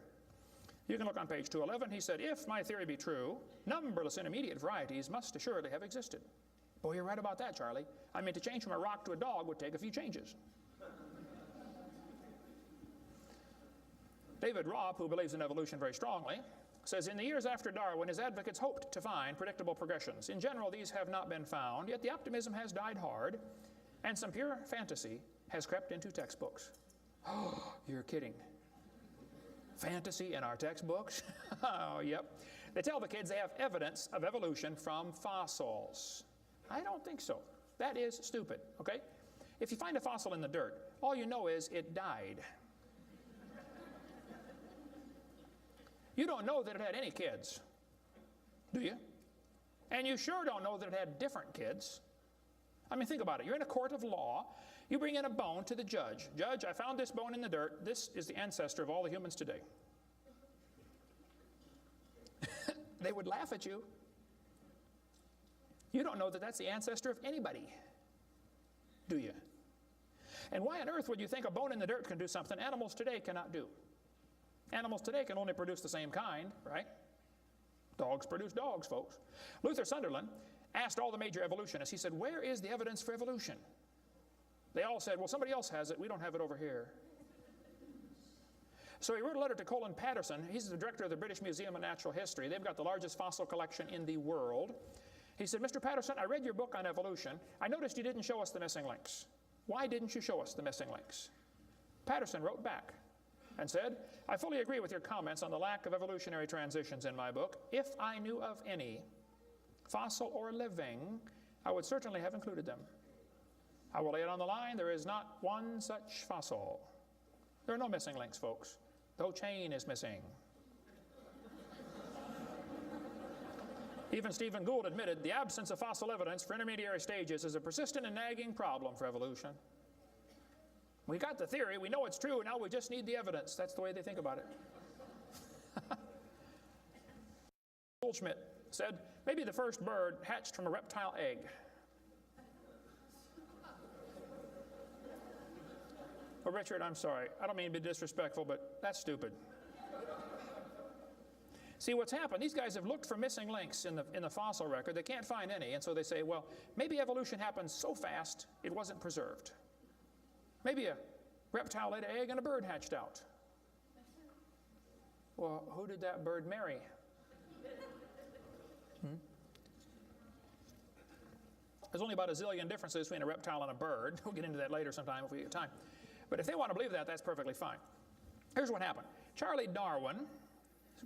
You can look on page 211. He said, if my theory be true, numberless intermediate varieties must assuredly have existed. Boy, you're right about that, Charlie. I mean, to change from a rock to a dog would take a few changes. David Robb, who believes in evolution very strongly, says, in the years after Darwin, his advocates hoped to find predictable progressions. In general, these have not been found, yet the optimism has died hard, and some pure fantasy has crept into textbooks. Oh, you're kidding. Fantasy in our textbooks? Oh, yep. They tell the kids they have evidence of evolution from fossils. I don't think so. That is stupid, okay? If you find a fossil in the dirt, all you know is it died. You don't know that it had any kids, do you? And you sure don't know that it had different kids. I mean, think about it. You're in a court of law. You bring in a bone to the judge. Judge, I found this bone in the dirt. This is the ancestor of all the humans today. They would laugh at you. You don't know that that's the ancestor of anybody, do you? And why on earth would you think a bone in the dirt can do something animals today cannot do? Animals today can only produce the same kind, right? Dogs produce dogs, folks. Luther Sunderland asked all the major evolutionists, he said, where is the evidence for evolution? They all said, well, somebody else has it. We don't have it over here. So he wrote a letter to Colin Patterson. He's the director of the British Museum of Natural History. They've got the largest fossil collection in the world. He said, Mr. Patterson, I read your book on evolution. I noticed you didn't show us the missing links. Why didn't you show us the missing links? Patterson wrote back and said, I fully agree with your comments on the lack of evolutionary transitions in my book. If I knew of any, fossil or living, I would certainly have included them. I will lay it on the line, there is not one such fossil. There are no missing links, folks. The whole chain is missing. Even Stephen Gould admitted the absence of fossil evidence for intermediary stages is a persistent and nagging problem for evolution. We got the theory, we know it's true, now we just need the evidence. That's the way they think about it. Goldschmidt said, maybe the first bird hatched from a reptile egg. Well, Richard, I'm sorry. I don't mean to be disrespectful, but that's stupid. See, what's happened, these guys have looked for missing links in the fossil record. They can't find any, and so they say, well, maybe evolution happened so fast it wasn't preserved. Maybe a reptile laid an egg and a bird hatched out. Well, who did that bird marry? There's only about a zillion differences between a reptile and a bird. We'll get into that later sometime if we get time. But if they want to believe that, that's perfectly fine. Here's what happened. Charlie Darwin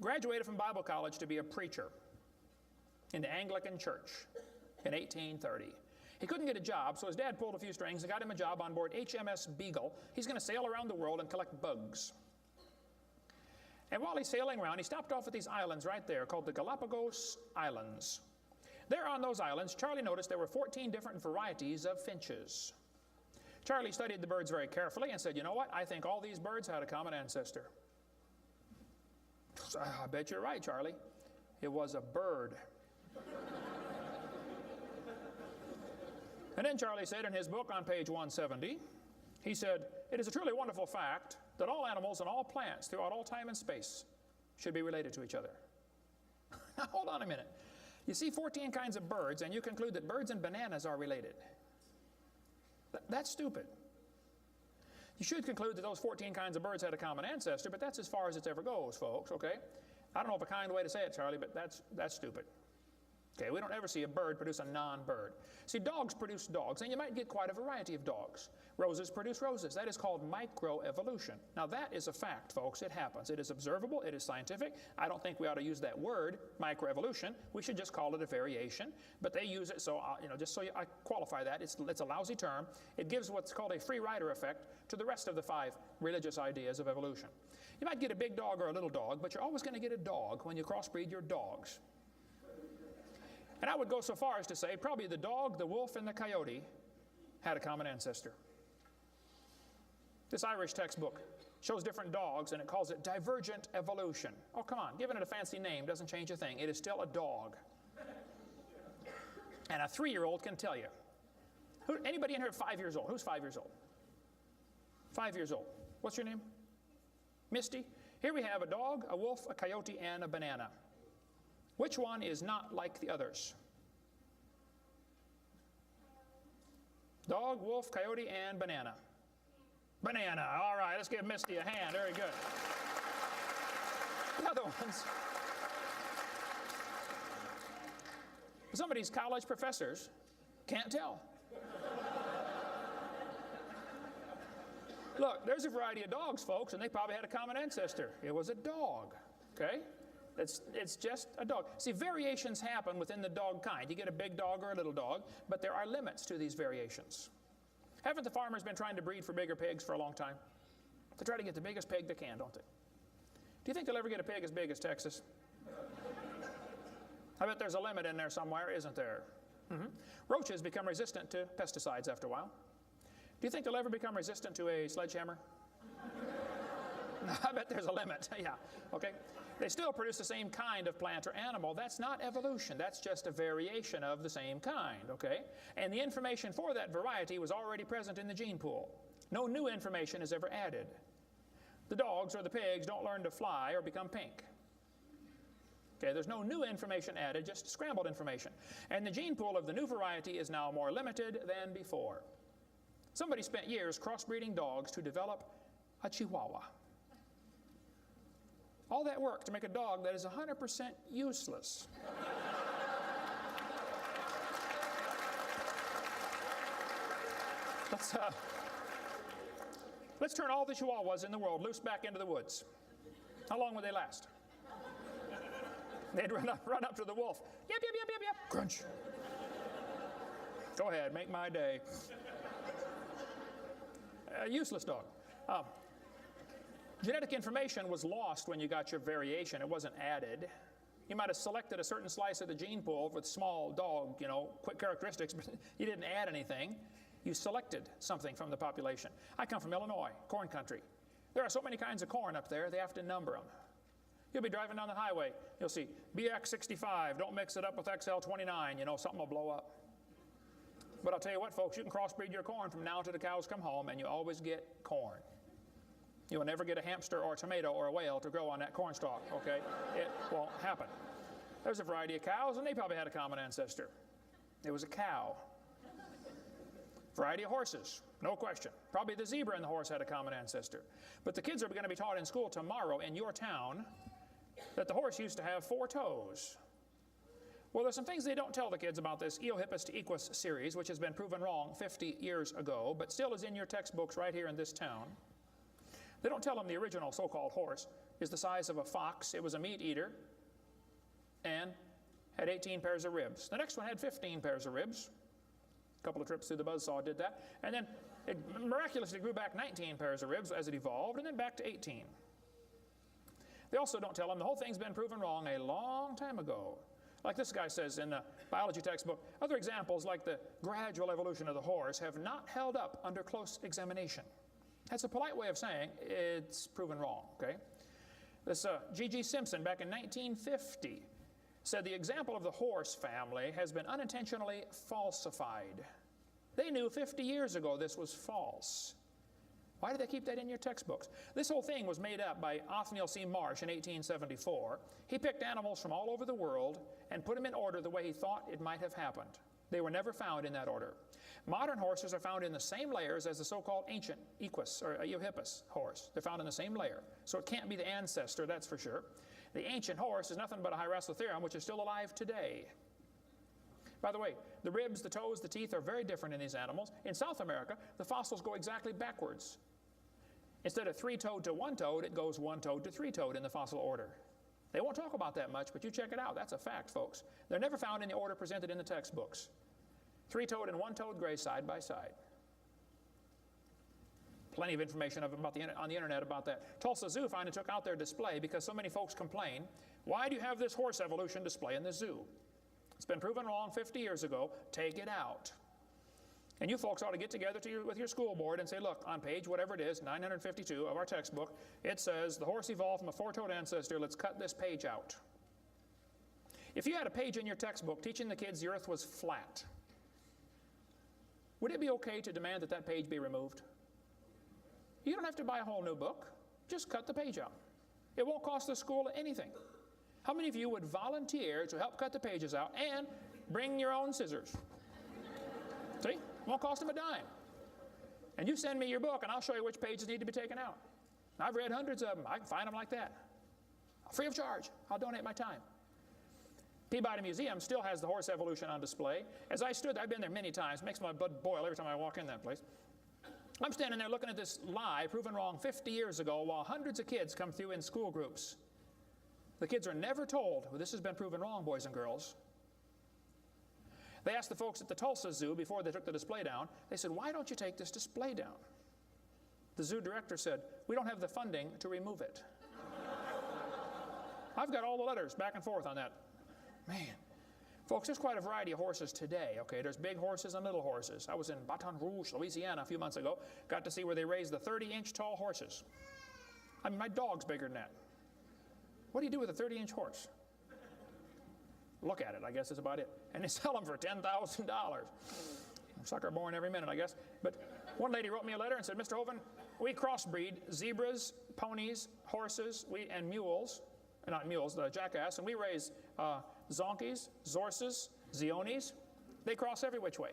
graduated from Bible college to be a preacher in the Anglican Church in 1830. He couldn't get a job, so his dad pulled a few strings and got him a job on board HMS Beagle. He's going to sail around the world and collect bugs. And while he's sailing around, he stopped off at these islands right there called the Galapagos Islands. There on those islands, Charlie noticed there were 14 different varieties of finches. Charlie studied the birds very carefully and said, you know what, I think all these birds had a common ancestor. I bet you're right, Charlie. It was a bird. And then Charlie said in his book on page 170, he said, it is a truly wonderful fact that all animals and all plants throughout all time and space should be related to each other. Now, hold on a minute. You see 14 kinds of birds, and you conclude that birds and bananas are related. That's stupid. You should conclude that those 14 kinds of birds had a common ancestor, but that's as far as it ever goes, folks, okay? I don't know of a kind way to say it, Charlie, but that's stupid. Okay, we don't ever see a bird produce a non-bird. See, dogs produce dogs, and you might get quite a variety of dogs. Roses produce roses. That is called microevolution. Now, that is a fact, folks. It happens. It is observable. It is scientific. I don't think we ought to use that word, microevolution. We should just call it a variation. But they use it, so, just so I qualify that, it's a lousy term. It gives what's called a free rider effect to the rest of the 5 religious ideas of evolution. You might get a big dog or a little dog, but you're always going to get a dog when you crossbreed your dogs. And I would go so far as to say probably the dog, the wolf, and the coyote had a common ancestor. This Irish textbook shows different dogs, and it calls it divergent evolution. Oh, come on, giving it a fancy name doesn't change a thing. It is still a dog. And a 3-year-old can tell you. Anybody in here 5 years old? Who's 5 years old? 5 years old. What's your name? Misty. Here we have a dog, a wolf, a coyote, and a banana. Which one is not like the others? Dog, wolf, coyote, and banana. Banana. All right, let's give Misty a hand. Very good. The other ones. Some of these college professors can't tell. Look, there's a variety of dogs, folks, and they probably had a common ancestor. It was a dog, okay? It's just a dog. See, variations happen within the dog kind. You get a big dog or a little dog, but there are limits to these variations. Haven't the farmers been trying to breed for bigger pigs for a long time? They try to get the biggest pig they can, don't they? Do you think they'll ever get a pig as big as Texas? I bet there's a limit in there somewhere, isn't there? Roaches become resistant to pesticides after a while. Do you think they'll ever become resistant to a sledgehammer? I bet there's a limit. Yeah, okay. They still produce the same kind of plant or animal. That's not evolution. That's just a variation of the same kind, okay? And the information for that variety was already present in the gene pool. No new information is ever added. The dogs or the pigs don't learn to fly or become pink. Okay, there's no new information added, just scrambled information. And the gene pool of the new variety is now more limited than before. Somebody spent years crossbreeding dogs to develop a Chihuahua. All that work to make a dog that is 100% useless. Let's turn all the Chihuahuas in the world loose back into the woods. How long would they last? They'd run up to the wolf. Yep, yep, yep, yep, yep. Crunch. Go ahead, make my day. A useless dog. Genetic information was lost when you got your variation. It wasn't added. You might have selected a certain slice of the gene pool with small dog, quick characteristics, but you didn't add anything. You selected something from the population. I come from Illinois, corn country. There are so many kinds of corn up there, they have to number them. You'll be driving down the highway. You'll see BX65, don't mix it up with XL29, something will blow up. But I'll tell you what, folks, you can crossbreed your corn from now to the cows come home, and you always get corn. You will never get a hamster or a tomato or a whale to grow on that corn stalk, okay? It won't happen. There's a variety of cows, and they probably had a common ancestor. It was a cow. Variety of horses, no question. Probably the zebra and the horse had a common ancestor. But the kids are going to be taught in school tomorrow in your town that the horse used to have 4 toes. Well, there's some things they don't tell the kids about this Eohippus to Equus series, which has been proven wrong 50 years ago, but still is in your textbooks right here in this town. They don't tell them the original so-called horse is the size of a fox. It was a meat eater and had 18 pairs of ribs. The next one had 15 pairs of ribs. A couple of trips through the buzzsaw did that. And then it miraculously grew back 19 pairs of ribs as it evolved, and then back to 18. They also don't tell them the whole thing's been proven wrong a long time ago. Like this guy says in the biology textbook, other examples like the gradual evolution of the horse have not held up under close examination. That's a polite way of saying it's proven wrong, okay? This G.G. Simpson back in 1950 said the example of the horse family has been unintentionally falsified. They knew 50 years ago this was false. Why did they keep that in your textbooks? This whole thing was made up by Othniel C. Marsh in 1874. He picked animals from all over the world and put them in order the way he thought it might have happened. They were never found in that order. Modern horses are found in the same layers as the so-called ancient Equus or Eohippus horse. They're found in the same layer. So it can't be the ancestor, that's for sure. The ancient horse is nothing but a Hyracotherium, which is still alive today. By the way, the ribs, the toes, the teeth are very different in these animals. In South America, the fossils go exactly backwards. Instead of 3-toed to 1-toed, it goes 1-toed to 3-toed in the fossil order. They won't talk about that much, but you check it out. That's a fact, folks. They're never found in the order presented in the textbooks. 3-toed and 1-toed gray side by side. Plenty of information on the internet about that. Tulsa Zoo finally took out their display because so many folks complain, why do you have this horse evolution display in the zoo? It's been proven wrong 50 years ago. Take it out. And you folks ought to get together with your school board and say, look, on page whatever it is, 952 of our textbook, it says the horse evolved from a 4-toed ancestor. Let's cut this page out. If you had a page in your textbook teaching the kids the earth was flat, would it be okay to demand that that page be removed? You don't have to buy a whole new book. Just cut the page out. It won't cost the school anything. How many of you would volunteer to help cut the pages out and bring your own scissors? See? It won't cost them a dime. And you send me your book and I'll show you which pages need to be taken out. I've read hundreds of them. I can find them like that. Free of charge. I'll donate my time. Peabody Museum still has the horse evolution on display. As I stood there, I've been there many times. It makes my blood boil every time I walk in that place. I'm standing there looking at this lie proven wrong 50 years ago while hundreds of kids come through in school groups. The kids are never told, well, this has been proven wrong, boys and girls. They asked the folks at the Tulsa Zoo before they took the display down, they said, why don't you take this display down? The zoo director said, we don't have the funding to remove it. I've got all the letters back and forth on that. Man. Folks, there's quite a variety of horses today, okay? There's big horses and little horses. I was in Baton Rouge, Louisiana a few months ago. Got to see where they raise the 30-inch tall horses. I mean, my dog's bigger than that. What do you do with a 30-inch horse? Look at it, I guess is about it. And they sell them for $10,000. Sucker born every minute, I guess. But one lady wrote me a letter and said, Mr. Hovind, We crossbreed zebras, ponies, horses, and mules, not mules, the jackass, and we raise zonkies, zorses, zeonies. They cross every which way.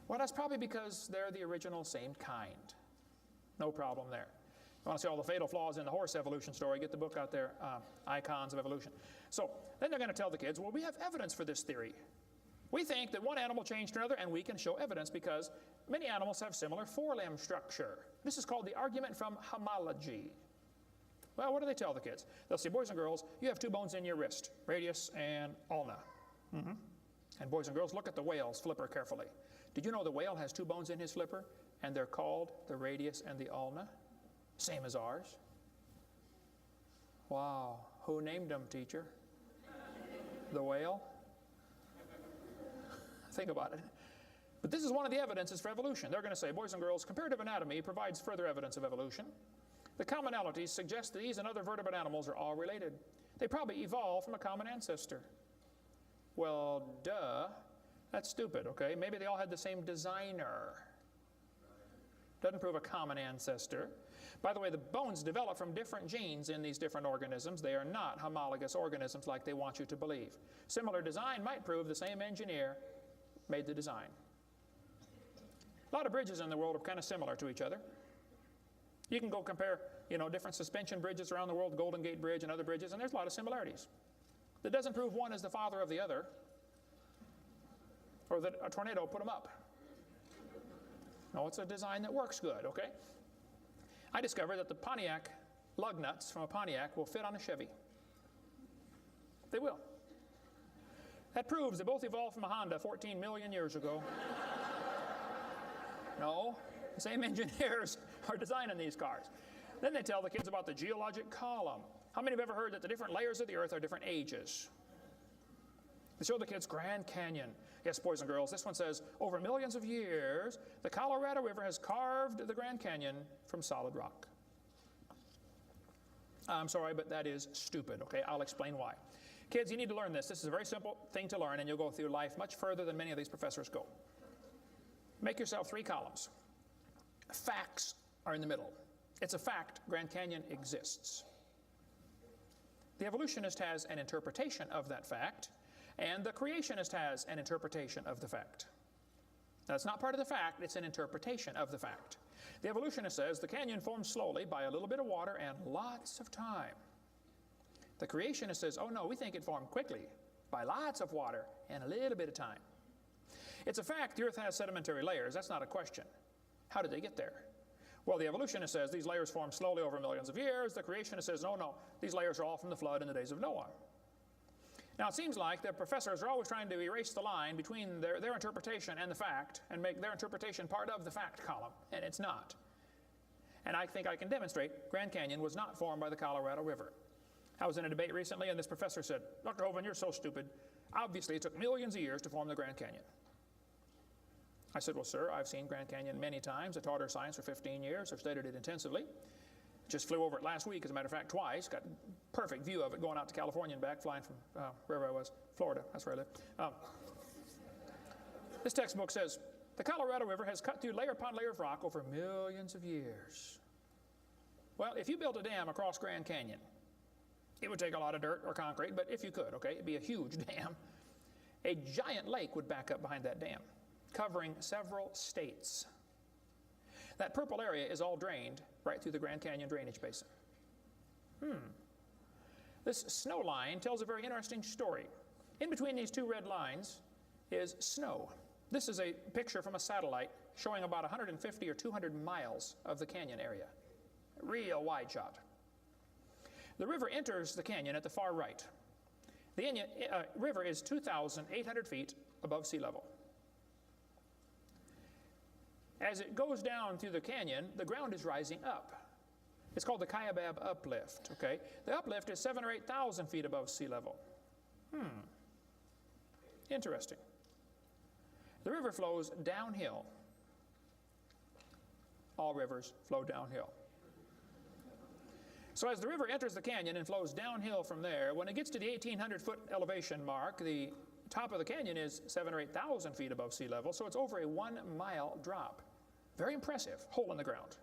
Well, that's probably because they're the original same kind. No problem there. You want to see all the fatal flaws in the horse evolution story, get the book out there, Icons of Evolution. So then they're going to tell the kids, well, we have evidence for this theory. We think that one animal changed to another, and we can show evidence because many animals have similar forelimb structure. This is called the argument from homology. Well, what do they tell the kids? They'll say, boys and girls, you have two bones in your wrist, radius and ulna. And boys and girls, look at the whale's flipper carefully. Did you know the whale has two bones in his flipper, and they're called the radius and the ulna? Same as ours. Wow. Who named them, teacher? The whale? Think about it. But this is one of the evidences for evolution. They're going to say, boys and girls, comparative anatomy provides further evidence of evolution. The commonalities suggest that these and other vertebrate animals are all related. They probably evolved from a common ancestor. Well, duh. That's stupid, okay? Maybe they all had the same designer. Doesn't prove a common ancestor. By the way, the bones develop from different genes in these different organisms. They are not homologous organisms like they want you to believe. Similar design might prove the same engineer made the design. A lot of bridges in the world are kind of similar to each other. You can go compare, different suspension bridges around the world, Golden Gate Bridge and other bridges, and there's a lot of similarities. That doesn't prove one is the father of the other, or that a tornado put them up. No, it's a design that works good, okay? I discovered that the Pontiac lug nuts from a Pontiac will fit on a Chevy. They will. That proves they both evolved from a Honda 14 million years ago. No, the same engineers are designing these cars. Then they tell the kids about the geologic column. How many have ever heard that the different layers of the earth are different ages? They show the kids Grand Canyon. Yes, boys and girls, this one says, over millions of years, the Colorado River has carved the Grand Canyon from solid rock. I'm sorry, but that is stupid, okay? I'll explain why. Kids, you need to learn this. This is a very simple thing to learn, and you'll go through life much further than many of these professors go. Make yourself 3 columns. Facts are in the middle. It's a fact Grand Canyon exists. The evolutionist has an interpretation of that fact, and the creationist has an interpretation of the fact. Now, it's not part of the fact, it's an interpretation of the fact. The evolutionist says the canyon formed slowly by a little bit of water and lots of time. The creationist says, oh no, we think it formed quickly by lots of water and a little bit of time. It's a fact the earth has sedimentary layers. That's not a question. How did they get there? Well, the evolutionist says these layers formed slowly over millions of years. The creationist says, no, these layers are all from the flood in the days of Noah. Now, it seems like the professors are always trying to erase the line between their interpretation and the fact and make their interpretation part of the fact column, and it's not. And I think I can demonstrate Grand Canyon was not formed by the Colorado River. I was in a debate recently, and this professor said, Dr. Hovind, you're so stupid. Obviously, it took millions of years to form the Grand Canyon. I said, well, sir, I've seen Grand Canyon many times. I taught earth science for 15 years. I've studied it intensively. Just flew over it last week, as a matter of fact, twice. Got a perfect view of it going out to California and back, flying from wherever I was, Florida. That's where I live. This textbook says, the Colorado River has cut through layer upon layer of rock over millions of years. Well, if you built a dam across Grand Canyon, it would take a lot of dirt or concrete, but if you could, okay, it'd be a huge dam. A giant lake would back up behind that dam, covering several states. That purple area is all drained right through the Grand Canyon drainage basin. This snow line tells a very interesting story. In between these 2 red lines is snow. This is a picture from a satellite showing about 150 or 200 miles of the canyon area. Real wide shot. The river enters the canyon at the far right. The river is 2,800 feet above sea level. As it goes down through the canyon, the ground is rising up. It's called the Kaibab uplift, okay? The uplift is 7,000 or 8,000 feet above sea level. Interesting. The river flows downhill. All rivers flow downhill. So as the river enters the canyon and flows downhill from there, when it gets to the 1,800-foot elevation mark, the top of the canyon is 7,000 or 8,000 feet above sea level, so it's over a 1-mile drop. Very impressive, hole in the ground.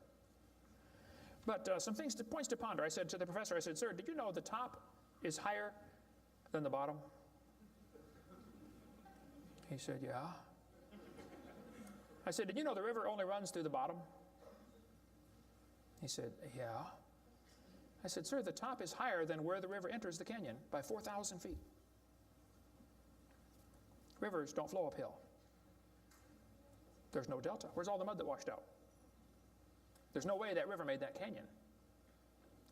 But some points to ponder. I said to the professor, I said, sir, did you know the top is higher than the bottom? He said, yeah. I said, did you know the river only runs through the bottom? He said, yeah. I said, sir, the top is higher than where the river enters the canyon by 4,000 feet. Rivers don't flow uphill. There's no delta. Where's all the mud that washed out? There's no way that river made that canyon.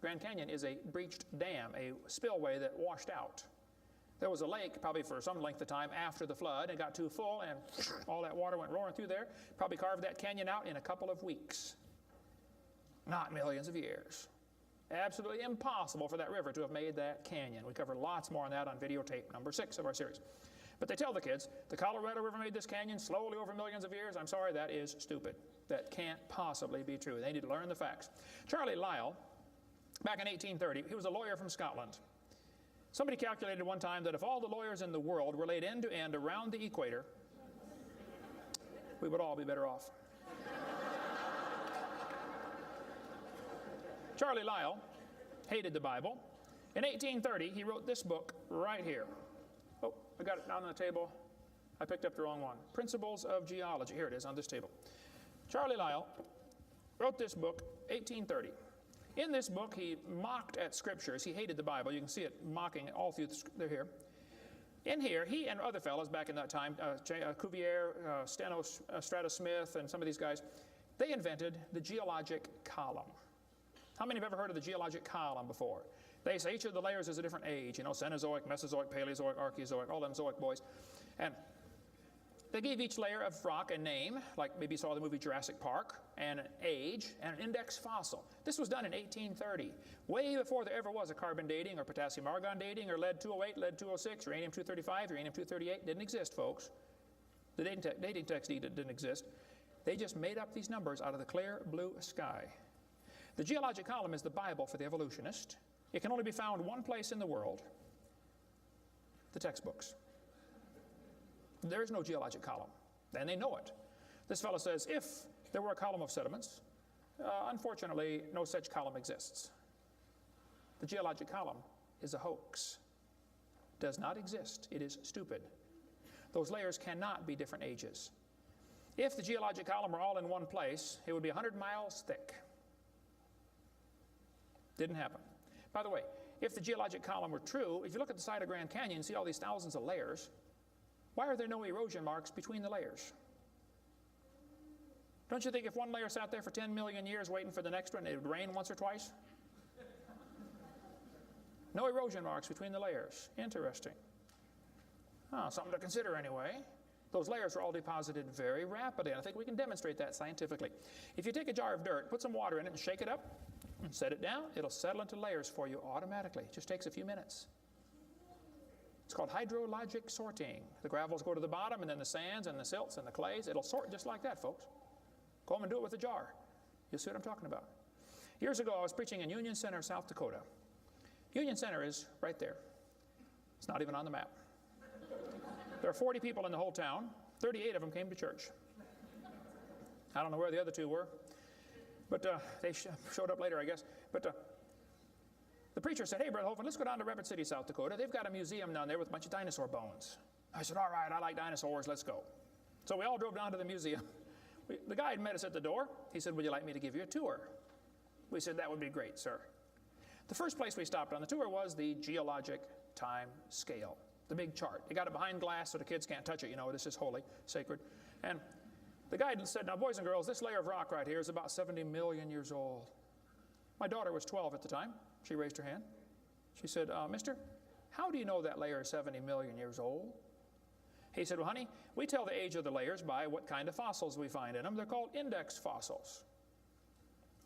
Grand Canyon is a breached dam, a spillway that washed out. There was a lake probably for some length of time after the flood. It got too full and all that water went roaring through there. Probably carved that canyon out in a couple of weeks. Not millions of years. Absolutely impossible for that river to have made that canyon. We cover lots more on that on videotape number 6 of our series. But they tell the kids, the Colorado River made this canyon slowly over millions of years. I'm sorry, that is stupid. That can't possibly be true. They need to learn the facts. Charlie Lyell, back in 1830, he was a lawyer from Scotland. Somebody calculated one time that if all the lawyers in the world were laid end to end around the equator, we would all be better off. Charlie Lyell hated the Bible. In 1830, he wrote this book right here. Oh, I got it down on the table. I picked up the wrong one. Principles of Geology. Here it is on this table. Charlie Lyell wrote this book, 1830. In this book, he mocked at scriptures. He hated the Bible. You can see it mocking all through they're here. In here, he and other fellows back in that time, Cuvier, Strato Smith, and some of these guys, they invented the geologic column. How many have ever heard of the geologic column before? They say each of the layers is a different age, you know, Cenozoic, Mesozoic, Paleozoic, Archeozoic, all them Zoic boys. And they gave each layer of rock a name, like maybe you saw the movie Jurassic Park, and an age, and an index fossil. This was done in 1830, way before there ever was a carbon dating or potassium argon dating or lead-208, lead-206, uranium-235, uranium-238. Didn't exist, folks. The dating text didn't exist. They just made up these numbers out of the clear blue sky. The geologic column is the Bible for the evolutionist. It can only be found one place in the world, the textbooks. There is no geologic column, and they know it. This fellow says, if there were a column of sediments, unfortunately, no such column exists. The geologic column is a hoax. Does not exist. It is stupid. Those layers cannot be different ages. If the geologic column were all in one place, it would be 100 miles thick. Didn't happen. By the way, if the geologic column were true, if you look at the side of Grand Canyon and see all these thousands of layers, why are there no erosion marks between the layers? Don't you think if one layer sat there for 10 million years waiting for the next one, it would rain once or twice? No erosion marks between the layers. Interesting. Something to consider anyway. Those layers were all deposited very rapidly, and I think we can demonstrate that scientifically. If you take a jar of dirt, put some water in it and shake it up, and set it down, it'll settle into layers for you automatically. It just takes a few minutes. It's called hydrologic sorting. The gravels go to the bottom, and then the sands and the silts and the clays. It'll sort just like that, folks. Go home and do it with a jar. You'll see what I'm talking about. Years ago, I was preaching in Union Center, South Dakota. Union Center is right there. It's not even on the map. There are 40 people in the whole town. 38 of them came to church. I don't know where the other 2 were. But they showed up later, I guess. But the preacher said, hey, Brother Hovind, let's go down to Rapid City, South Dakota. They've got a museum down there with a bunch of dinosaur bones. I said, all right, I like dinosaurs, let's go. So we all drove down to the museum. The guide met us at the door. He said, would you like me to give you a tour? We said, that would be great, sir. The first place we stopped on the tour was the geologic time scale, the big chart. They got it behind glass so the kids can't touch it. You know, this is holy, sacred. And the guide said, now, boys and girls, this layer of rock right here is about 70 million years old. My daughter was 12 at the time. She raised her hand. She said, mister, how do you know that layer is 70 million years old? He said, well, honey, we tell the age of the layers by what kind of fossils we find in them. They're called index fossils.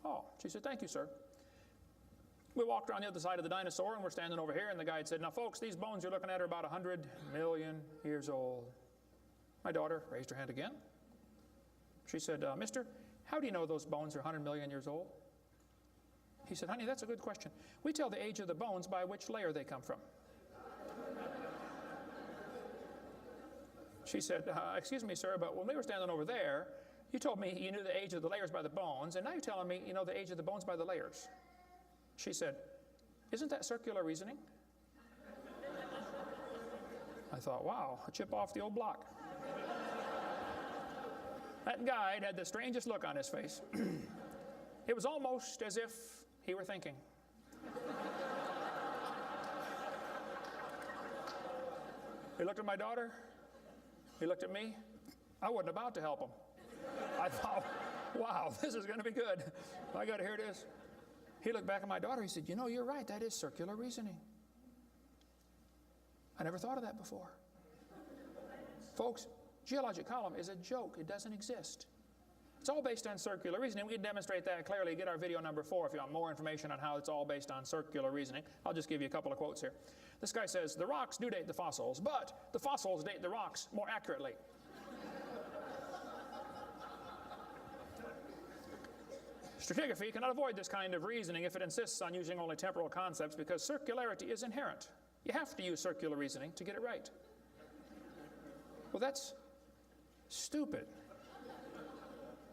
Oh, she said, thank you, sir. We walked around the other side of the dinosaur, and we're standing over here, and the guide said, now, folks, these bones you're looking at are about 100 million years old. My daughter raised her hand again. She said, mister, how do you know those bones are 100 million years old? He said, honey, that's a good question. We tell the age of the bones by which layer they come from. She said, excuse me, sir, but when we were standing over there, You told me you knew the age of the layers by the bones, and now you're telling me you know the age of the bones by the layers. She said, isn't that circular reasoning? I thought, wow, a chip off the old block. That guide had the strangest look on his face. It was almost as if he were thinking. He looked at my daughter. He looked at me. I wasn't about to help him. I thought, wow, this is going to be good. I got to hear this. He looked back at my daughter. He said, you know, you're right. That is circular reasoning. I never thought of that before. Folks, geologic column is a joke. It doesn't exist. It's all based on circular reasoning. We can demonstrate that clearly. Get our video number 4 if you want more information on how it's all based on circular reasoning. I'll just give you a couple of quotes here. This guy says, the rocks do date the fossils, but the fossils date the rocks more accurately. Stratigraphy cannot avoid this kind of reasoning if it insists on using only temporal concepts because circularity is inherent. You have to use circular reasoning to get it right. Well, that's stupid.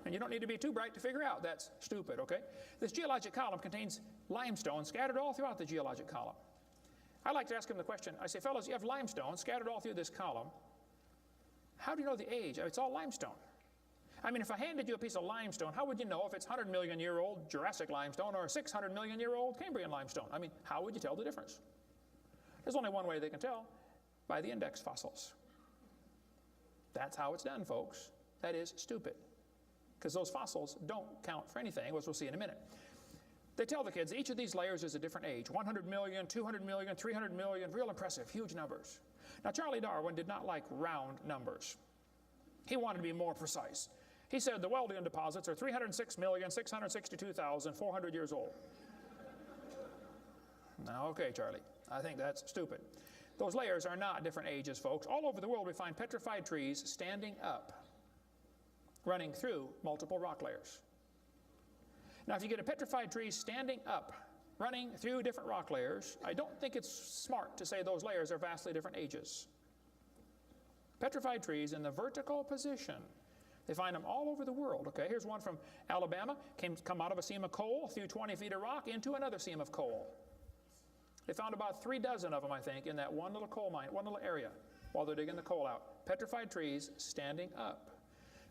And you don't need to be too bright to figure out that's stupid, okay? This geologic column contains limestone scattered all throughout the geologic column. I like to ask him the question, I say, fellows, you have limestone scattered all through this column. How do you know the age? It's all limestone. I mean, if I handed you a piece of limestone, how would you know if it's 100 million year old Jurassic limestone or 600 million year old Cambrian limestone? I mean, how would you tell the difference? There's only one way they can tell, by the index fossils. That's how it's done, folks. That is stupid. Because those fossils don't count for anything, as we'll see in a minute. They tell the kids each of these layers is a different age. 100 million, 200 million, 300 million, real impressive, huge numbers. Now, Charlie Darwin did not like round numbers. He wanted to be more precise. He said the Wealdian deposits are 306,662,400 years old. Now, okay, Charlie, I think that's stupid. Those layers are not different ages, folks. All over the world we find petrified trees standing up, running through multiple rock layers. Now, if you get a petrified tree standing up, running through different rock layers, I don't think it's smart to say those layers are vastly different ages. Petrified trees in the vertical position, they find them all over the world. Okay, here's one from Alabama. Come out of a seam of coal, through 20 feet of rock, into another seam of coal. They found about 3 dozen of them, I think, in that one little coal mine, one little area, while they're digging the coal out. Petrified trees standing up.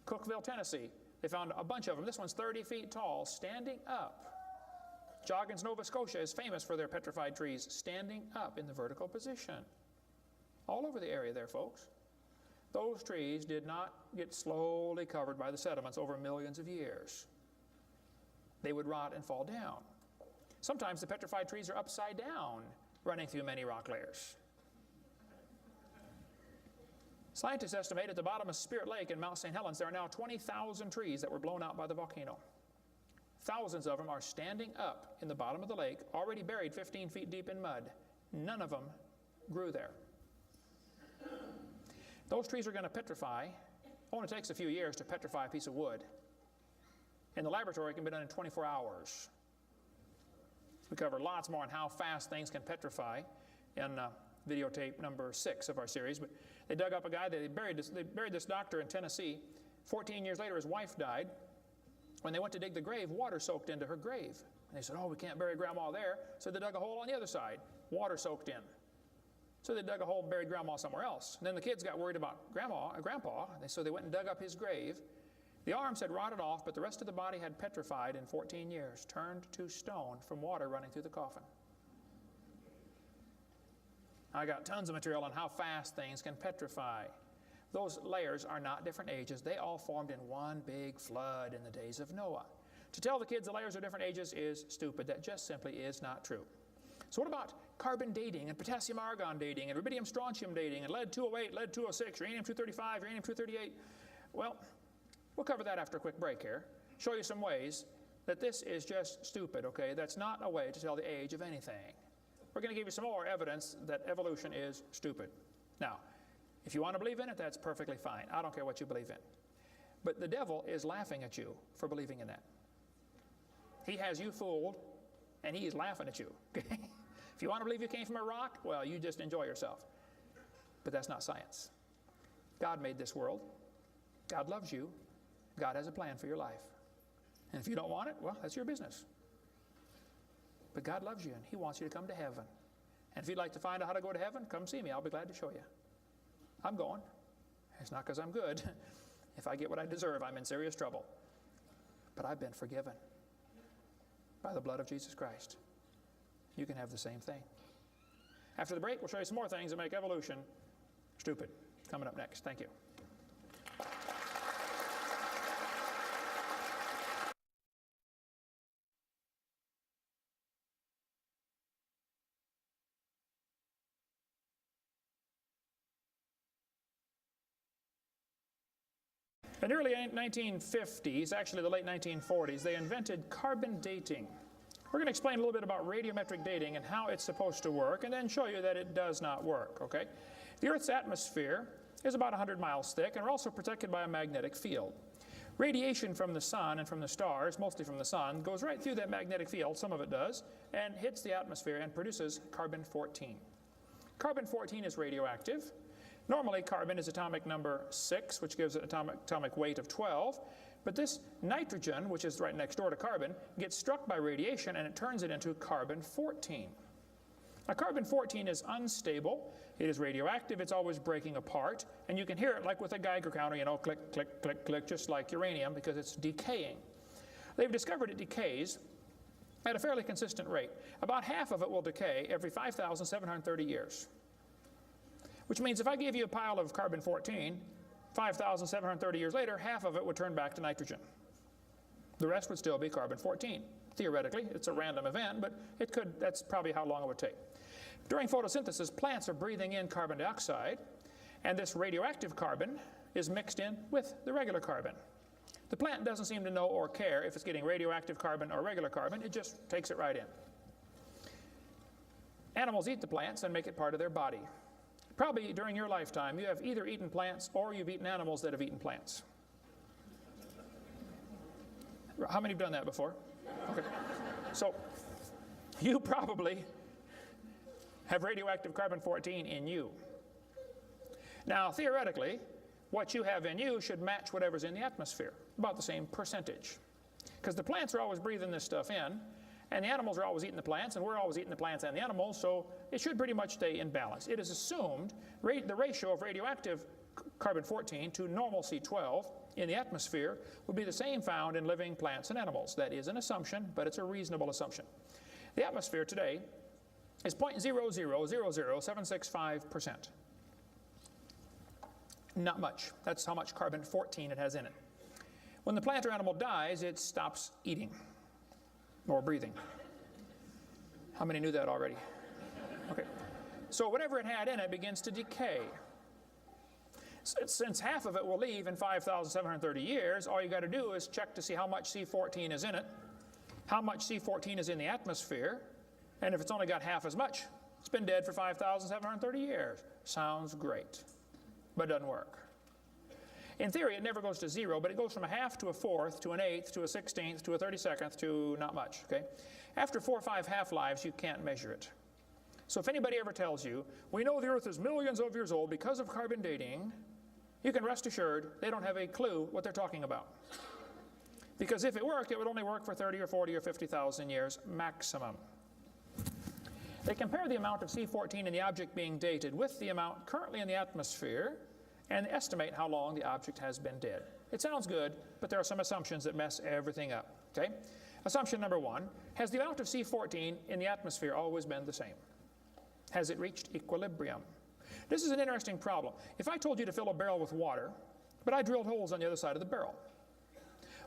Cookeville, Tennessee, they found a bunch of them. This one's 30 feet tall, standing up. Joggins, Nova Scotia is famous for their petrified trees standing up in the vertical position. All over the area there, folks. Those trees did not get slowly covered by the sediments over millions of years. They would rot and fall down. Sometimes the petrified trees are upside down, running through many rock layers. Scientists estimate at the bottom of Spirit Lake in Mount St. Helens, there are now 20,000 trees that were blown out by the volcano. Thousands of them are standing up in the bottom of the lake, already buried 15 feet deep in mud. None of them grew there. Those trees are going to petrify. It only takes a few years to petrify a piece of wood. In the laboratory, it can be done in 24 hours. We cover lots more on how fast things can petrify in videotape number 6 of our series. But they dug up a guy, they buried this doctor in Tennessee. 14 years later, his wife died. When they went to dig the grave, water soaked into her grave. And they said, oh, we can't bury Grandma there. So they dug a hole on the other side. Water soaked in. So they dug a hole and buried Grandma somewhere else. And then the kids got worried about Grandpa, so they went and dug up his grave. The arms had rotted off, but the rest of the body had petrified in 14 years, turned to stone from water running through the coffin. I got tons of material on how fast things can petrify. Those layers are not different ages. They all formed in one big flood in the days of Noah. To tell the kids the layers are different ages is stupid. That just simply is not true. So what about carbon dating and potassium argon dating and rubidium strontium dating and lead-208, lead-206, uranium-235, uranium-238? Well, we'll cover that after a quick break here. Show you some ways that this is just stupid, okay? That's not a way to tell the age of anything. We're going to give you some more evidence that evolution is stupid. Now, if you want to believe in it, that's perfectly fine. I don't care what you believe in. But the devil is laughing at you for believing in that. He has you fooled, and he's laughing at you. Okay? If you want to believe you came from a rock, well, you just enjoy yourself. But that's not science. God made this world. God loves you. God has a plan for your life. And if you don't want it, well, that's your business. But God loves you, and He wants you to come to heaven. And if you'd like to find out how to go to heaven, come see me. I'll be glad to show you. I'm going. It's not because I'm good. If I get what I deserve, I'm in serious trouble. But I've been forgiven by the blood of Jesus Christ. You can have the same thing. After the break, we'll show you some more things that make evolution stupid. Coming up next. Thank you. In the early 1950s, actually the late 1940s, they invented carbon dating. We're going to explain a little bit about radiometric dating and how it's supposed to work, and then show you that it does not work, okay? The Earth's atmosphere is about 100 miles thick, and we're also protected by a magnetic field. Radiation from the sun and from the stars, mostly from the sun, goes right through that magnetic field, some of it does, and hits the atmosphere and produces carbon-14. Carbon-14 is radioactive. Normally, carbon is atomic number 6, which gives it atomic weight of 12. But this nitrogen, which is right next door to carbon, gets struck by radiation and it turns it into carbon-14. Now, carbon-14 is unstable. It is radioactive. It's always breaking apart. And you can hear it like with a Geiger counter, you know, click, click, click, click, just like uranium, because it's decaying. They've discovered it decays at a fairly consistent rate. About half of it will decay every 5,730 years. Which means if I gave you a pile of carbon-14, 5,730 years later, half of it would turn back to nitrogen. The rest would still be carbon-14. Theoretically, it's a random event, but it could, that's probably how long it would take. During photosynthesis, plants are breathing in carbon dioxide, and this radioactive carbon is mixed in with the regular carbon. The plant doesn't seem to know or care if it's getting radioactive carbon or regular carbon. It just takes it right in. Animals eat the plants and make it part of their body. Probably during your lifetime, you have either eaten plants or you've eaten animals that have eaten plants. How many have done that before? Okay. So you probably have radioactive carbon-14 in you. Now, theoretically, what you have in you should match whatever's in the atmosphere, about the same percentage. Because the plants are always breathing this stuff in, and the animals are always eating the plants, and we're always eating the plants and the animals, so it should pretty much stay in balance. It is assumed the ratio of radioactive carbon-14 to normal C12 in the atmosphere would be the same found in living plants and animals. That is an assumption, but it's a reasonable assumption. The atmosphere today is 0.0000765%. Not much. That's how much carbon-14 it has in it. When the plant or animal dies, it stops eating or breathing. How many knew that already? Okay. So whatever it had in it begins to decay. Since half of it will leave in 5,730 years, all you got to do is check to see how much C14 is in it, how much C14 is in the atmosphere, and if it's only got half as much, it's been dead for 5,730 years. Sounds great, but it doesn't work. In theory, it never goes to zero, but it goes from a half to a fourth to an eighth to a 16th to a 32nd to not much, okay? After 4 or 5 half-lives, you can't measure it. So if anybody ever tells you, we know the Earth is millions of years old because of carbon dating, you can rest assured they don't have a clue what they're talking about. Because if it worked, it would only work for 30 or 40 or 50,000 years maximum. They compare the amount of C14 in the object being dated with the amount currently in the atmosphere and estimate how long the object has been dead. It sounds good, but there are some assumptions that mess everything up, okay? Assumption number 1, has the amount of C14 in the atmosphere always been the same? Has it reached equilibrium? This is an interesting problem. If I told you to fill a barrel with water, but I drilled holes on the other side of the barrel,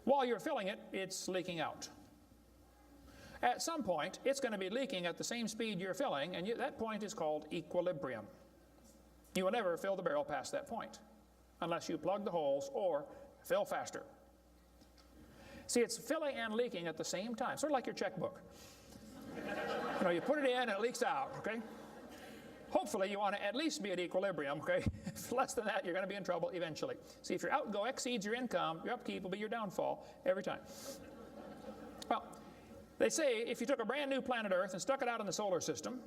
while you're filling it, it's leaking out. At some point, it's going to be leaking at the same speed you're filling, and that point is called equilibrium. You will never fill the barrel past that point unless you plug the holes or fill faster. See, it's filling and leaking at the same time, sort of like your checkbook. You know, you put it in and it leaks out, okay? Hopefully you want to at least be at equilibrium, okay? If less than that, you're going to be in trouble eventually. See, if your outgo exceeds your income, your upkeep will be your downfall every time. Well, they say if you took a brand new planet Earth and stuck it out in the solar system,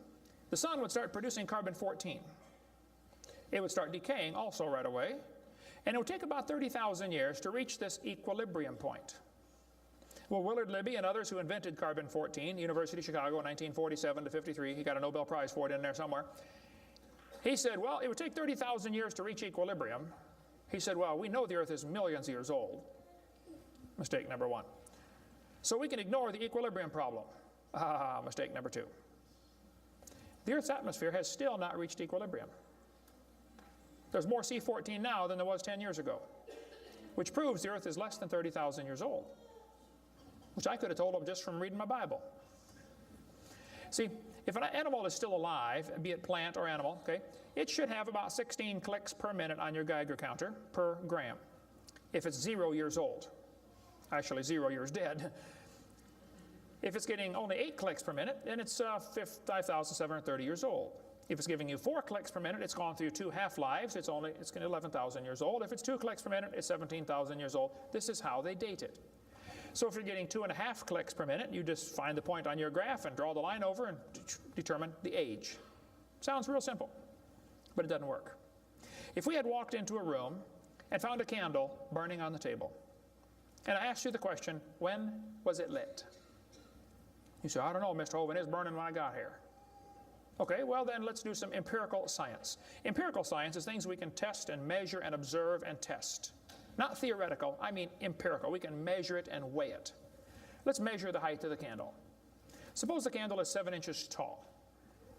the sun would start producing carbon-14. It would start decaying also right away. And it will take about 30,000 years to reach this equilibrium point. Well, Willard Libby and others who invented carbon-14, University of Chicago in 1947 to 53, he got a Nobel Prize for it in there somewhere. He said, well, it would take 30,000 years to reach equilibrium. He said, well, we know the Earth is millions of years old. Mistake number one. So we can ignore the equilibrium problem. Mistake number two. The Earth's atmosphere has still not reached equilibrium. There's more C14 now than there was 10 years ago, which proves the Earth is less than 30,000 years old, which I could have told them just from reading my Bible. See, if an animal is still alive, be it plant or animal, okay, it should have about 16 clicks per minute on your Geiger counter per gram. If it's 0 years old, actually 0 years dead. If it's getting only 8 clicks per minute, then it's 5,730 years old. If it's giving you 4 clicks per minute, it's gone through 2 half-lives. It's 11,000 years old. If it's 2 clicks per minute, it's 17,000 years old. This is how they date it. So if you're getting 2.5 clicks per minute, you just find the point on your graph and draw the line over and determine the age. Sounds real simple, but it doesn't work. If we had walked into a room and found a candle burning on the table, and I asked you the question, when was it lit? You say, I don't know, Mr. Hovind, it's burning when I got here. Okay, well then let's do some empirical science. Empirical science is things we can test and measure and observe and test. Not theoretical, I mean empirical. We can measure it and weigh it. Let's measure the height of the candle. Suppose the candle is 7 inches tall.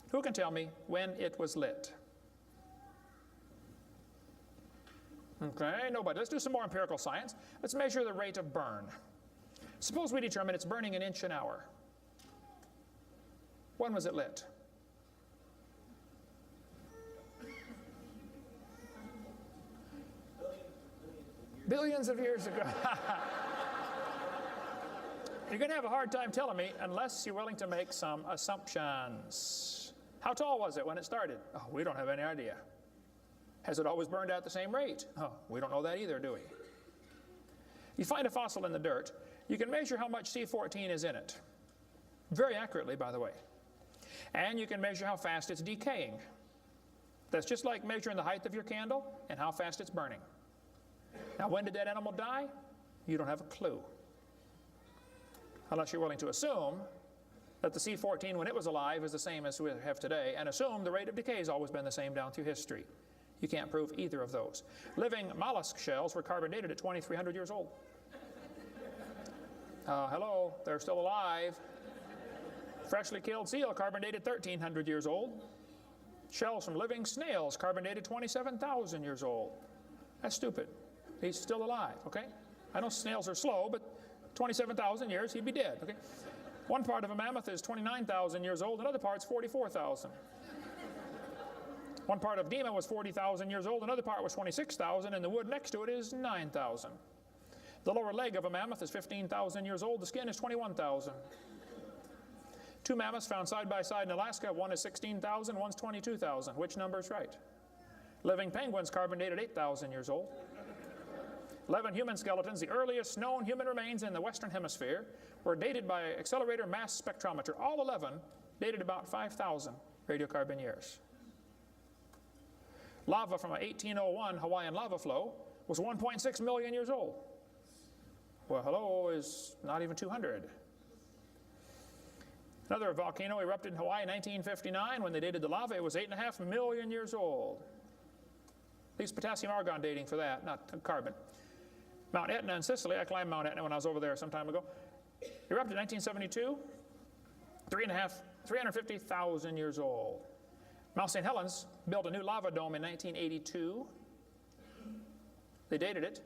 Who can tell me when it was lit? Okay, nobody. Let's do some more empirical science. Let's measure the rate of burn. Suppose we determine it's burning an inch an hour. When was it lit? Billions of years ago. You're going to have a hard time telling me unless you're willing to make some assumptions. How tall was it when it started? Oh, we don't have any idea. Has it always burned at the same rate? Oh, we don't know that either, do we? You find a fossil in the dirt, you can measure how much C14 is in it. Very accurately, by the way. And you can measure how fast it's decaying. That's just like measuring the height of your candle and how fast it's burning. Now, when did that animal die? You don't have a clue. Unless you're willing to assume that the C14 when it was alive is the same as we have today, and assume the rate of decay has always been the same down through history. You can't prove either of those. Living mollusk shells were carbon dated at 2,300 years old. Hello, they're still alive. Freshly killed seal carbon dated 1,300 years old. Shells from living snails carbon dated 27,000 years old. That's stupid. He's still alive, okay? I know snails are slow, but 27,000 years, he'd be dead, okay? One part of a mammoth is 29,000 years old, another part's 44,000. One part of Dima was 40,000 years old, another part was 26,000, and the wood next to it is 9,000. The lower leg of a mammoth is 15,000 years old, the skin is 21,000. 2 mammoths found side by side in Alaska, one is 16,000, one's 22,000. Which number is right? Living penguins carbon dated 8,000 years old. 11 human skeletons, the earliest known human remains in the Western Hemisphere, were dated by accelerator mass spectrometer. All 11 dated about 5,000 radiocarbon years. Lava from a 1801 Hawaiian lava flow was 1.6 million years old. Well, hello is not even 200. Another volcano erupted in Hawaii in 1959. When they dated the lava, it was 8.5 million years old. These potassium argon dating for that, not carbon. Mount Etna in Sicily, I climbed Mount Etna when I was over there some time ago. Erupted in 1972, 350,000 years old. Mount St. Helens built a new lava dome in 1982. They dated it,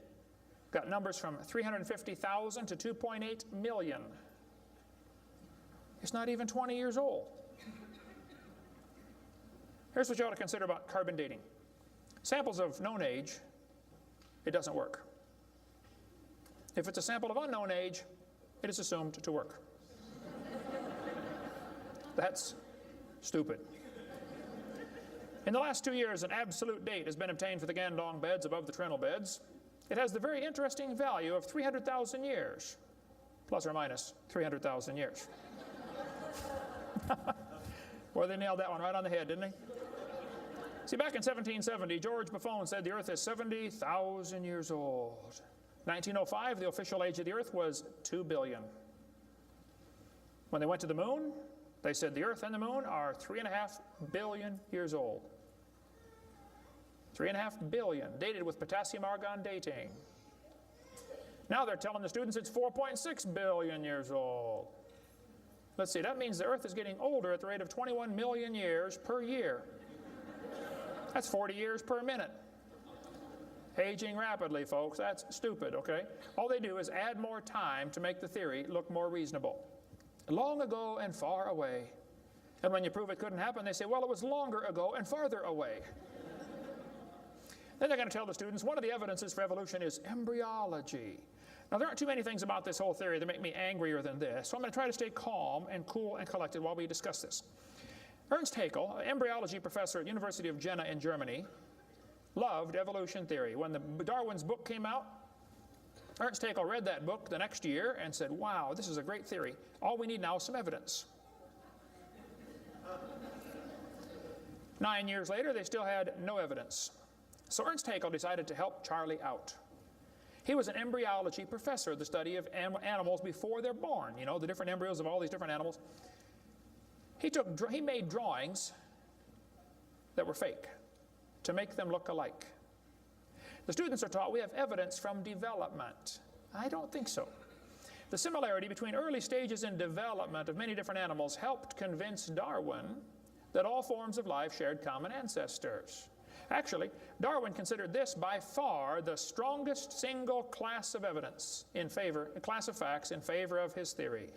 got numbers from 350,000 to 2.8 million. It's not even 20 years old. Here's what you ought to consider about carbon dating. Samples of known age, it doesn't work. If it's a sample of unknown age, it is assumed to work. That's stupid. In the last 2 years, an absolute date has been obtained for the Gandong beds above the Trinil beds. It has the very interesting value of 300,000 years, plus or minus 300,000 years. Well, they nailed that one right on the head, didn't they? See, back in 1770, George Buffon said the Earth is 70,000 years old. 1905, the official age of the Earth was 2 billion. When they went to the moon, they said the Earth and the moon are 3.5 billion years old. 3.5 billion, dated with potassium-argon dating. Now they're telling the students it's 4.6 billion years old. Let's see, that means the Earth is getting older at the rate of 21 million years per year. That's 40 years per minute. Aging rapidly, folks. That's stupid, okay? All they do is add more time to make the theory look more reasonable. Long ago and far away. And when you prove it couldn't happen, they say, well, it was longer ago and farther away. Then they're going to tell the students one of the evidences for evolution is embryology. Now, there aren't too many things about this whole theory that make me angrier than this, so I'm going to try to stay calm and cool and collected while we discuss this. Ernst Haeckel, an embryology professor at University of Jena in Germany, loved evolution theory. When Darwin's book came out, Ernst Haeckel read that book the next year and said, wow, this is a great theory. All we need now is some evidence. 9 years later, they still had no evidence. So Ernst Haeckel decided to help Charlie out. He was an embryology professor, the study of animals before they're born, you know, the different embryos of all these different animals. He made drawings that were fake to make them look alike. The students are taught we have evidence from development. I don't think so. The similarity between early stages in development of many different animals helped convince Darwin that all forms of life shared common ancestors. Actually, Darwin considered this by far the strongest single class of evidence in favor, a class of facts in favor of his theory.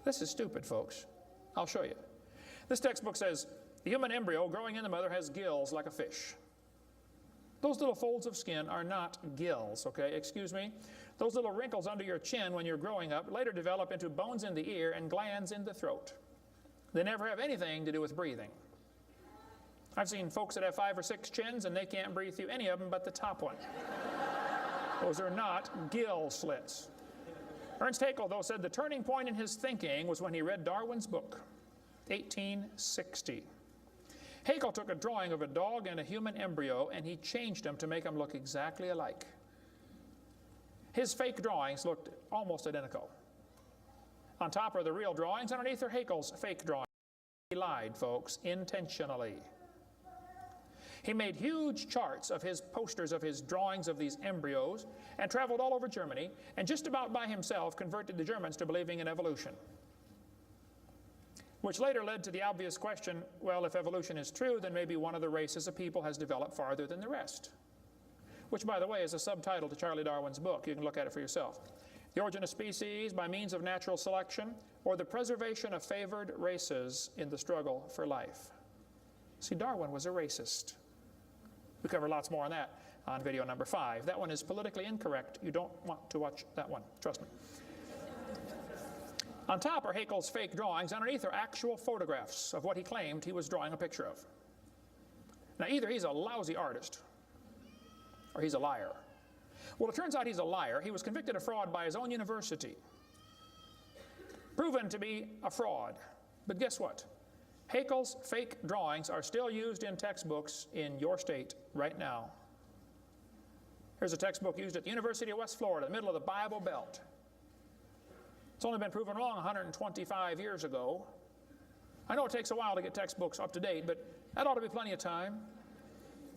This is stupid, folks. I'll show you. This textbook says, the human embryo growing in the mother has gills like a fish. Those little folds of skin are not gills, okay? Excuse me. Those little wrinkles under your chin when you're growing up later develop into bones in the ear and glands in the throat. They never have anything to do with breathing. I've seen folks that have 5 or 6 chins and they can't breathe through any of them but the top one. Those are not gill slits. Ernst Haeckel, though, said the turning point in his thinking was when he read Darwin's book, 1860. Haeckel took a drawing of a dog and a human embryo and he changed them to make them look exactly alike. His fake drawings looked almost identical. On top are the real drawings, underneath are Haeckel's fake drawings. He lied, folks, intentionally. He made huge charts of his posters of his drawings of these embryos and traveled all over Germany and just about by himself converted the Germans to believing in evolution. Which later led to the obvious question, well, if evolution is true, then maybe one of the races of people has developed farther than the rest. Which, by the way, is a subtitle to Charlie Darwin's book. You can look at it for yourself. The Origin of Species by Means of Natural Selection, or the Preservation of Favored Races in the Struggle for Life. See, Darwin was a racist. We cover lots more on that on video number 5. That one is politically incorrect. You don't want to watch that one, trust me. On top are Haeckel's fake drawings. Underneath are actual photographs of what he claimed he was drawing a picture of. Now, either he's a lousy artist or he's a liar. Well, it turns out he's a liar. He was convicted of fraud by his own university. Proven to be a fraud. But guess what? Haeckel's fake drawings are still used in textbooks in your state right now. Here's a textbook used at the University of West Florida, in the middle of the Bible Belt. It's only been proven wrong 125 years ago. I know it takes a while to get textbooks up to date, but that ought to be plenty of time.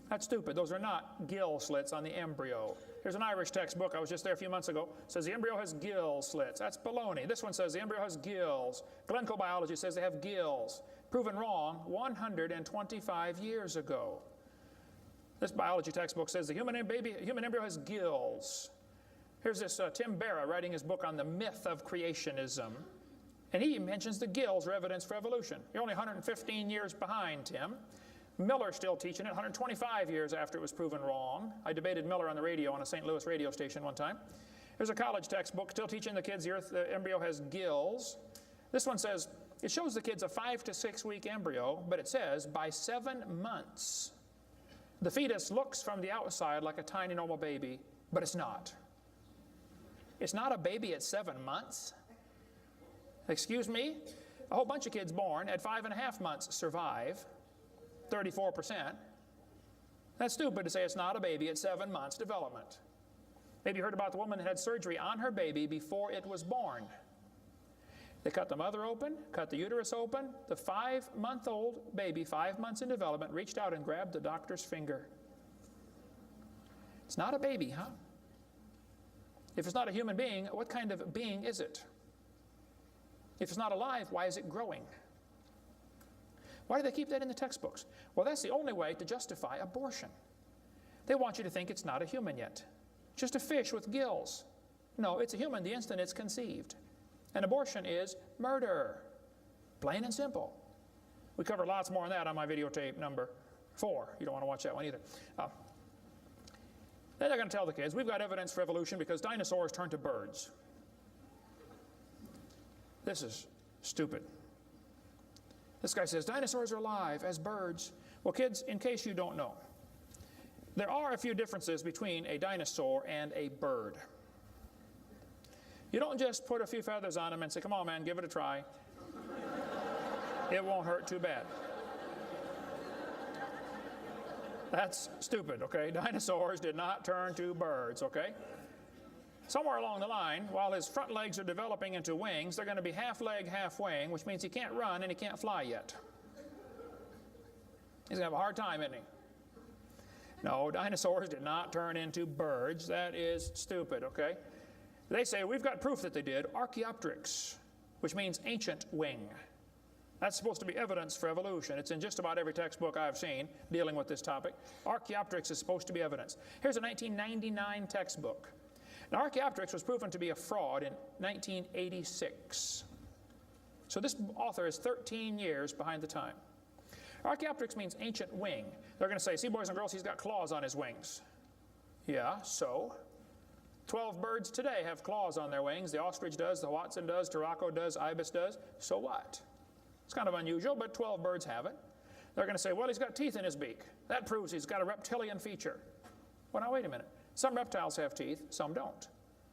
That's stupid. Those are not gill slits on the embryo. Here's an Irish textbook. I was just there a few months ago. It says the embryo has gill slits. That's baloney. This one says the embryo has gills. Glencoe Biology says they have gills. Proven wrong 125 years ago. This biology textbook says the human embryo has gills. Here's this Tim Barra writing his book on the myth of creationism. And he mentions the gills are evidence for evolution. You're only 115 years behind, Tim. Miller's still teaching it 125 years after it was proven wrong. I debated Miller on the radio on a St. Louis radio station one time. There's a college textbook still teaching the kids the embryo has gills. This one says, it shows the kids a 5 to 6 week embryo, but it says by 7 months. The fetus looks from the outside like a tiny normal baby, but it's not. It's not a baby at 7 months. Excuse me? A whole bunch of kids born at 5.5 months survive. 34%. That's stupid to say it's not a baby at 7 months development. Maybe you heard about the woman that had surgery on her baby before it was born. They cut the mother open, cut the uterus open. The 5-month-old baby, 5 months in development, reached out and grabbed the doctor's finger. It's not a baby, huh? If it's not a human being, what kind of being is it? If it's not alive, why is it growing? Why do they keep that in the textbooks? Well, that's the only way to justify abortion. They want you to think it's not a human yet. Just a fish with gills. No, it's a human the instant it's conceived. And abortion is murder. Plain and simple. We cover lots more on that on my videotape number 4. You don't want to watch that one either. Then they're going to tell the kids, we've got evidence for evolution because dinosaurs turned to birds. This is stupid. This guy says, dinosaurs are alive as birds. Well, kids, in case you don't know, there are a few differences between a dinosaur and a bird. You don't just put a few feathers on them and say, come on, man, give it a try. It won't hurt too bad. That's stupid, okay? Dinosaurs did not turn to birds, okay? Somewhere along the line, while his front legs are developing into wings, they're going to be half leg, half wing, which means he can't run and he can't fly yet. He's going to have a hard time, isn't he? No, dinosaurs did not turn into birds. That is stupid, okay? They say, we've got proof that they did. Archaeopteryx, which means ancient wing. That's supposed to be evidence for evolution. It's in just about every textbook I've seen dealing with this topic. Archaeopteryx is supposed to be evidence. Here's a 1999 textbook. Now, Archaeopteryx was proven to be a fraud in 1986. So this author is 13 years behind the time. Archaeopteryx means ancient wing. They're going to say, see, boys and girls, he's got claws on his wings. Yeah, so? 12 birds today have claws on their wings. The ostrich does, the Watson does, Turako does, ibis does. So what? It's kind of unusual, but 12 birds have it. They're going to say, well, he's got teeth in his beak. That proves he's got a reptilian feature. Well, now, wait a minute. Some reptiles have teeth, some don't.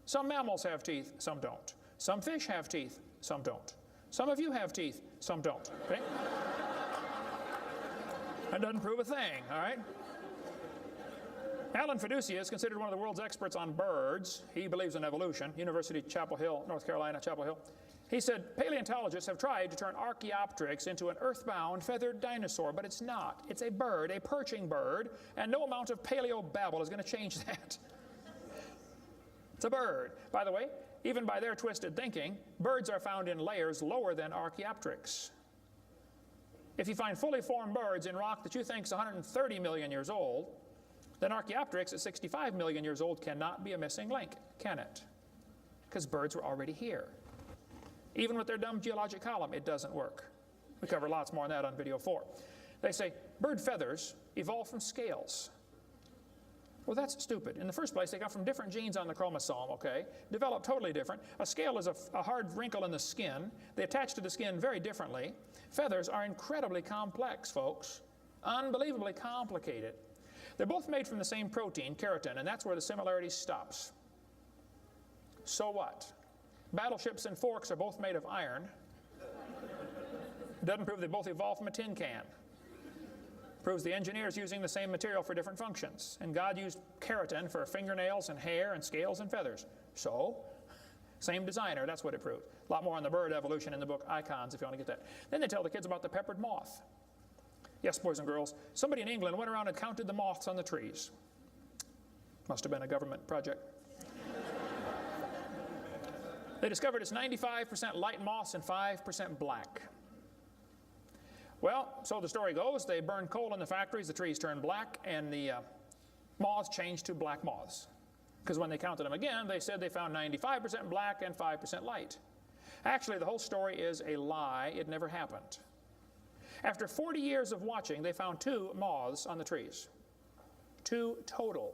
Some mammals have teeth, some don't. Some fish have teeth, some don't. Some of you have teeth, some don't. Okay? That doesn't prove a thing, all right? Alan Fiducia is considered one of the world's experts on birds. He believes in evolution. University of Chapel Hill, North Carolina, Chapel Hill. He said, paleontologists have tried to turn Archaeopteryx into an earthbound feathered dinosaur, but it's not. It's a bird, a perching bird, and no amount of paleo-babble is going to change that. It's a bird. By the way, even by their twisted thinking, birds are found in layers lower than Archaeopteryx. If you find fully formed birds in rock that you think is 130 million years old, then Archaeopteryx at 65 million years old cannot be a missing link, can it? Because birds were already here. Even with their dumb geologic column, it doesn't work. We cover lots more on that on video 4. They say bird feathers evolved from scales. Well, that's stupid. In the first place, they got from different genes on the chromosome, okay? Developed totally different. A scale is a hard wrinkle in the skin. They attach to the skin very differently. Feathers are incredibly complex, folks. Unbelievably complicated. They're both made from the same protein, keratin, and that's where the similarity stops. So what? Battleships and forks are both made of iron. Doesn't prove they both evolved from a tin can. Proves the engineer's using the same material for different functions. And God used keratin for fingernails and hair and scales and feathers. So, same designer, that's what it proves. A lot more on the bird evolution in the book Icons if you want to get that. Then they tell the kids about the peppered moth. Yes, boys and girls, somebody in England went around and counted the moths on the trees. Must have been a government project. They discovered it's 95% light moths and 5% black. Well, so the story goes, they burn coal in the factories, the trees turn black, and the moths changed to black moths. Because when they counted them again, they said they found 95% black and 5% light. Actually, the whole story is a lie. It never happened. After 40 years of watching, they found 2 moths on the trees. 2 total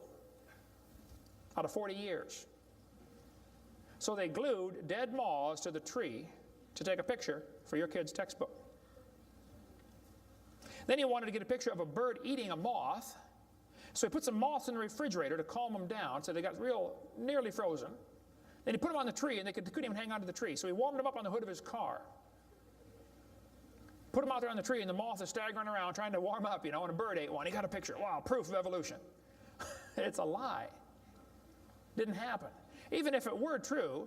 out of 40 years. So they glued dead moths to the tree to take a picture for your kid's textbook. Then he wanted to get a picture of a bird eating a moth, so he put some moths in the refrigerator to calm them down, so they got nearly frozen. Then he put them on the tree, and they couldn't even hang onto the tree, so he warmed them up on the hood of his car. Put them out there on the tree, and the moth is staggering around trying to warm up, and a bird ate one. He got a picture. Wow, proof of evolution. It's a lie. Didn't happen. Even if it were true,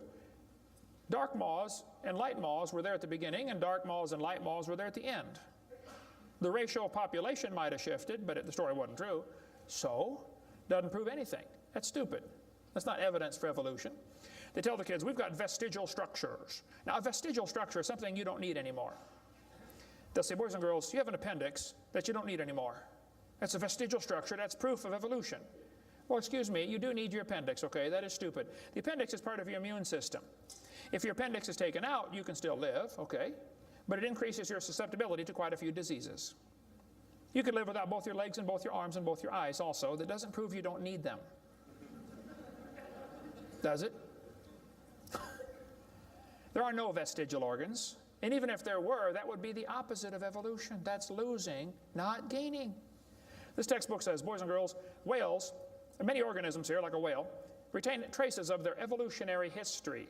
dark moths and light moths were there at the beginning, and dark moths and light moths were there at the end. The ratio of population might have shifted, but the story wasn't true. So, doesn't prove anything. That's stupid. That's not evidence for evolution. They tell the kids, we've got vestigial structures. Now, a vestigial structure is something you don't need anymore. They'll say, boys and girls, you have an appendix that you don't need anymore. That's a vestigial structure. That's proof of evolution. Well, excuse me, you do need your appendix, okay? That is stupid. The appendix is part of your immune system. If your appendix is taken out, you can still live, okay? But it increases your susceptibility to quite a few diseases. You could live without both your legs and both your arms and both your eyes also. That doesn't prove you don't need them. Does it? There are no vestigial organs. And even if there were, that would be the opposite of evolution. That's losing, not gaining. This textbook says, boys and girls, whales, and many organisms here, like a whale, retain traces of their evolutionary history.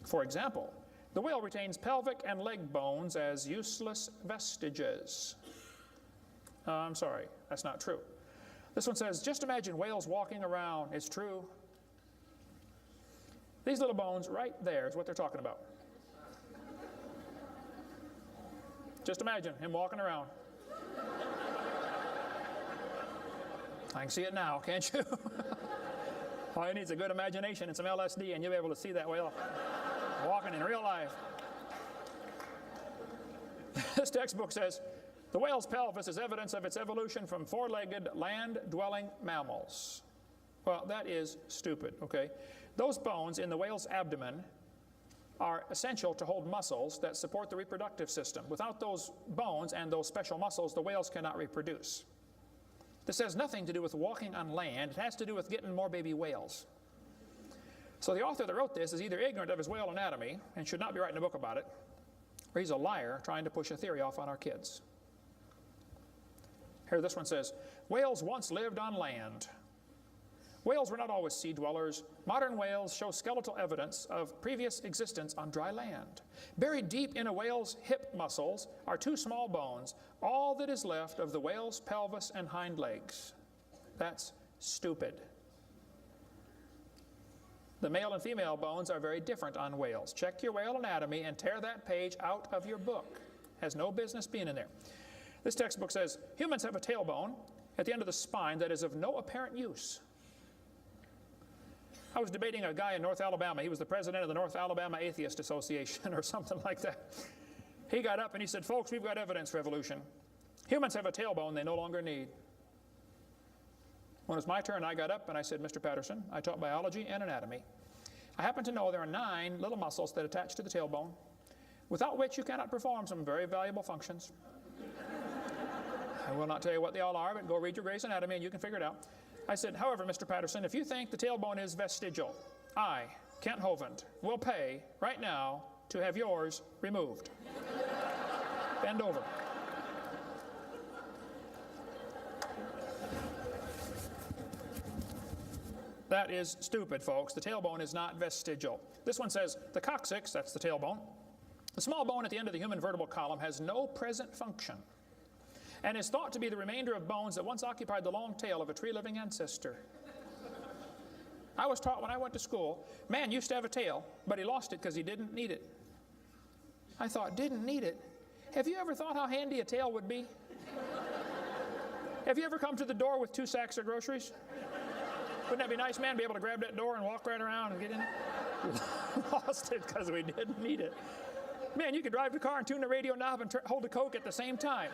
For example, the whale retains pelvic and leg bones as useless vestiges. I'm sorry, that's not true. This one says, just imagine whales walking around. It's true. These little bones right there is what they're talking about. Just imagine him walking around. I can see it now, can't you? All you need is a good imagination and some LSD, and you'll be able to see that whale walking in real life. This textbook says, the whale's pelvis is evidence of its evolution from four-legged, land-dwelling mammals. Well, that is stupid, okay? Those bones in the whale's abdomen are essential to hold muscles that support the reproductive system. Without those bones and those special muscles, the whales cannot reproduce. This has nothing to do with walking on land. It has to do with getting more baby whales. So the author that wrote this is either ignorant of his whale anatomy and should not be writing a book about it, or he's a liar trying to push a theory off on our kids. Here, this one says, whales once lived on land. Whales were not always sea dwellers. Modern whales show skeletal evidence of previous existence on dry land. Buried deep in a whale's hip muscles are two small bones, all that is left of the whale's pelvis and hind legs. That's stupid. The male and female bones are very different on whales. Check your whale anatomy and tear that page out of your book. Has no business being in there. This textbook says, humans have a tailbone at the end of the spine that is of no apparent use. I was debating a guy in North Alabama. He was the president of the North Alabama Atheist Association or something like that. He got up and he said, folks, we've got evidence for evolution. Humans have a tailbone they no longer need. When it was my turn, I got up and I said, Mr. Patterson, I taught biology and anatomy. I happen to know there are 9 little muscles that attach to the tailbone, without which you cannot perform some very valuable functions. I will not tell you what they all are, but go read your Gray's Anatomy and you can figure it out. I said, however, Mr. Patterson, if you think the tailbone is vestigial, I, Kent Hovind, will pay right now to have yours removed. Bend over. That is stupid, folks. The tailbone is not vestigial. This one says, the coccyx, that's the tailbone, the small bone at the end of the human vertebral column, has no present function and is thought to be the remainder of bones that once occupied the long tail of a tree-living ancestor. I was taught when I went to school, man used to have a tail, but he lost it because he didn't need it. I thought, didn't need it? Have you ever thought how handy a tail would be? Have you ever come to the door with 2 sacks of groceries? Wouldn't that be nice, man, be able to grab that door and walk right around and get in it? Lost it because we didn't need it. Man, you could drive the car and tune the radio knob and hold a Coke at the same time.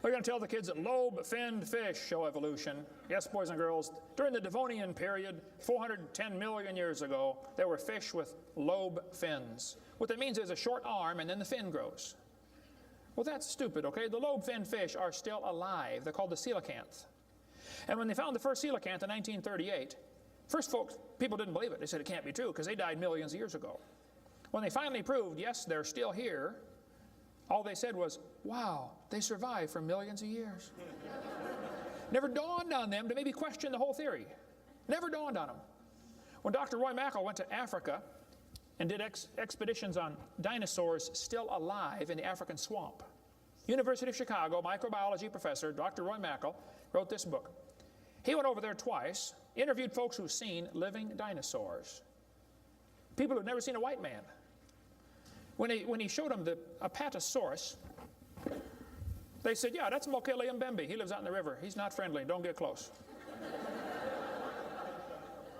We're going to tell the kids that lobe-finned fish show evolution. Yes, boys and girls, during the Devonian period, 410 million years ago, there were fish with lobe fins. What that means is a short arm and then the fin grows. Well, that's stupid, okay? The lobe-finned fish are still alive. They're called the coelacanth. And when they found the first coelacanth in 1938, first people didn't believe it. They said it can't be true because they died millions of years ago. When they finally proved, yes, they're still here, all they said was, wow, they survived for millions of years. Never dawned on them to maybe question the whole theory. Never dawned on them. When Dr. Roy Mackal went to Africa and did expeditions on dinosaurs still alive in the African swamp. University of Chicago microbiology professor Dr. Roy Mackal wrote this book. He went over there twice, interviewed folks who've seen living dinosaurs, people who've never seen a white man. When he showed them the Apatosaurus, they said, yeah, that's Mokele Mbembe. He lives out in the river. He's not friendly. Don't get close.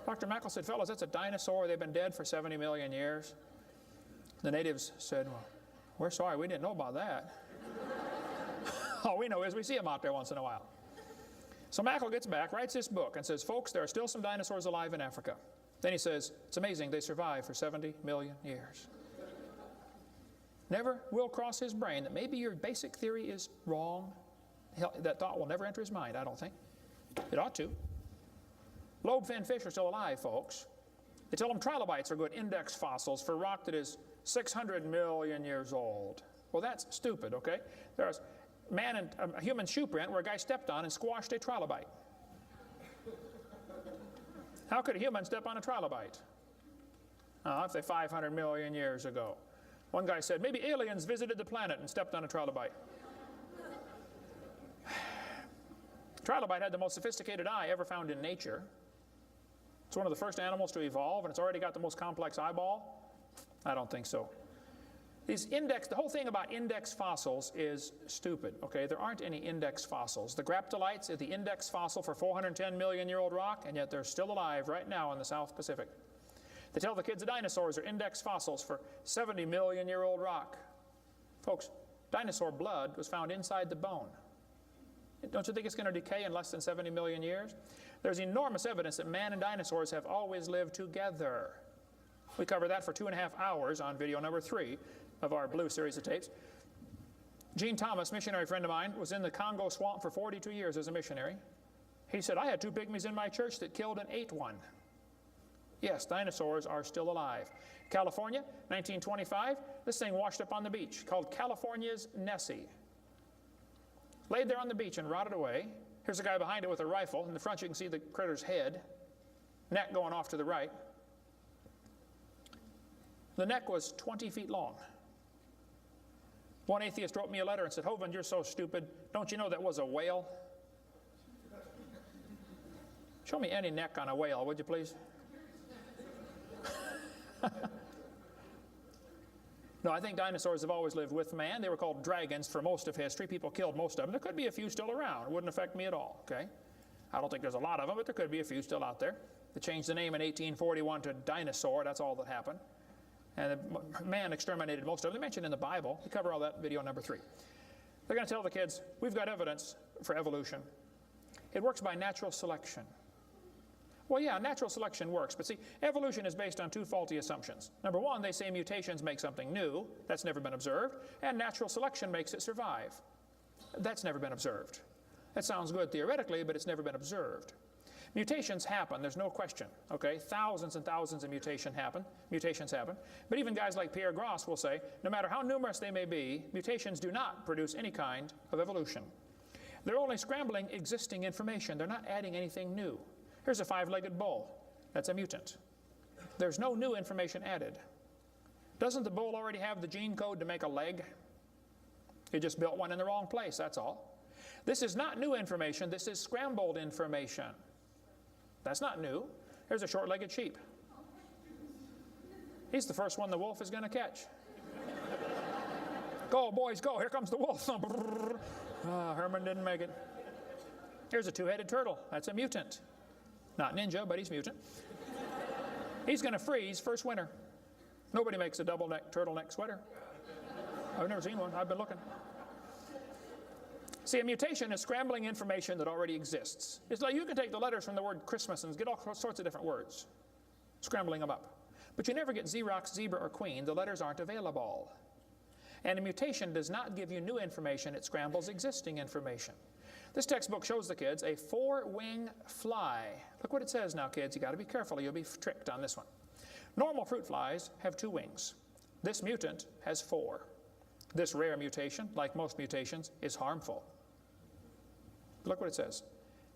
Dr. Mackal said, fellas, that's a dinosaur. They've been dead for 70 million years. The natives said, well, we're sorry. We didn't know about that. All we know is we see them out there once in a while. So Mackal gets back, writes this book, and says, folks, there are still some dinosaurs alive in Africa. Then he says, it's amazing they survived for 70 million years. Never will cross his brain that maybe your basic theory is wrong. That thought will never enter his mind, I don't think. It ought to. Lobe-finned fish are still alive, folks. They tell them trilobites are good index fossils for rock that is 600 million years old. Well, that's stupid, okay? There's a human shoe print where a guy stepped on and squashed a trilobite. How could a human step on a trilobite? If they're 500 million years ago. One guy said, maybe aliens visited the planet and stepped on a trilobite. Trilobite had the most sophisticated eye ever found in nature. It's one of the first animals to evolve, and it's already got the most complex eyeball. I don't think so. The whole thing about index fossils is stupid, okay? There aren't any index fossils. The graptolites are the index fossil for 410 million year old rock, and yet they're still alive right now in the South Pacific. They tell the kids the dinosaurs are index fossils for 70 million year old rock. Folks, dinosaur blood was found inside the bone. Don't you think it's going to decay in less than 70 million years? There's enormous evidence that man and dinosaurs have always lived together. We cover that for 2.5 hours on video number 3 of our blue series of tapes. Gene Thomas, missionary friend of mine, was in the Congo swamp for 42 years as a missionary. He said, I had 2 pygmies in my church that killed and ate one. Yes, dinosaurs are still alive. California, 1925, this thing washed up on the beach called California's Nessie. Laid there on the beach and rotted away. Here's a guy behind it with a rifle. In the front you can see the critter's head, neck going off to the right. The neck was 20 feet long. One atheist wrote me a letter and said, Hovind, you're so stupid. Don't you know that was a whale? Show me any neck on a whale, would you please? No, I think dinosaurs have always lived with man. They were called dragons for most of history. People killed most of them. There could be a few still around. It wouldn't affect me at all, okay? I don't think there's a lot of them, but there could be a few still out there. They changed the name in 1841 to dinosaur. That's all that happened. And man exterminated most of them. They're mentioned in the Bible. We cover all that in video number 3. They're going to tell the kids, we've got evidence for evolution. It works by natural selection. Well, yeah, natural selection works, but see, evolution is based on 2 faulty assumptions. Number 1, they say mutations make something new. That's never been observed. And natural selection makes it survive. That's never been observed. That sounds good theoretically, but it's never been observed. Mutations happen, there's no question, okay? Thousands and thousands of mutations happen. But even guys like Pierre Gross will say, no matter how numerous they may be, mutations do not produce any kind of evolution. They're only scrambling existing information. They're not adding anything new. Here's a 5-legged bull. That's a mutant. There's no new information added. Doesn't the bull already have the gene code to make a leg? He just built one in the wrong place, that's all. This is not new information. This is scrambled information. That's not new. Here's a short-legged sheep. He's the first one the wolf is going to catch. Go, boys, go. Here comes the wolf. Herman didn't make it. Here's a 2-headed turtle. That's a mutant. Not ninja, but he's mutant. He's going to freeze first winter. Nobody makes a double-neck turtleneck sweater. I've never seen one. I've been looking. See, a mutation is scrambling information that already exists. It's like you can take the letters from the word Christmas and get all sorts of different words, scrambling them up. But you never get Xerox, zebra, or queen. The letters aren't available. And a mutation does not give you new information. It scrambles existing information. This textbook shows the kids a 4-wing fly. Look what it says now, kids. You got to be careful. You'll be tricked on this one. Normal fruit flies have 2 wings. This mutant has 4. This rare mutation, like most mutations, is harmful. Look what it says.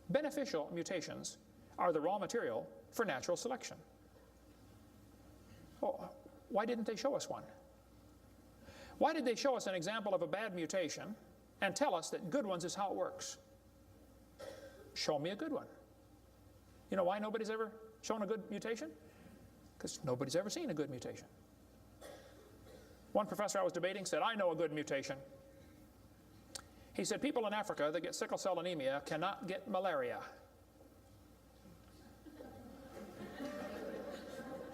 Beneficial mutations are the raw material for natural selection. Oh, Why didn't they show us one? Why did they show us an example of a bad mutation and tell us that good ones is how it works? Show me a good one. You know why nobody's ever shown a good mutation? Because nobody's ever seen a good mutation. One professor I was debating said, I know a good mutation. He said, people in Africa that get sickle cell anemia cannot get malaria.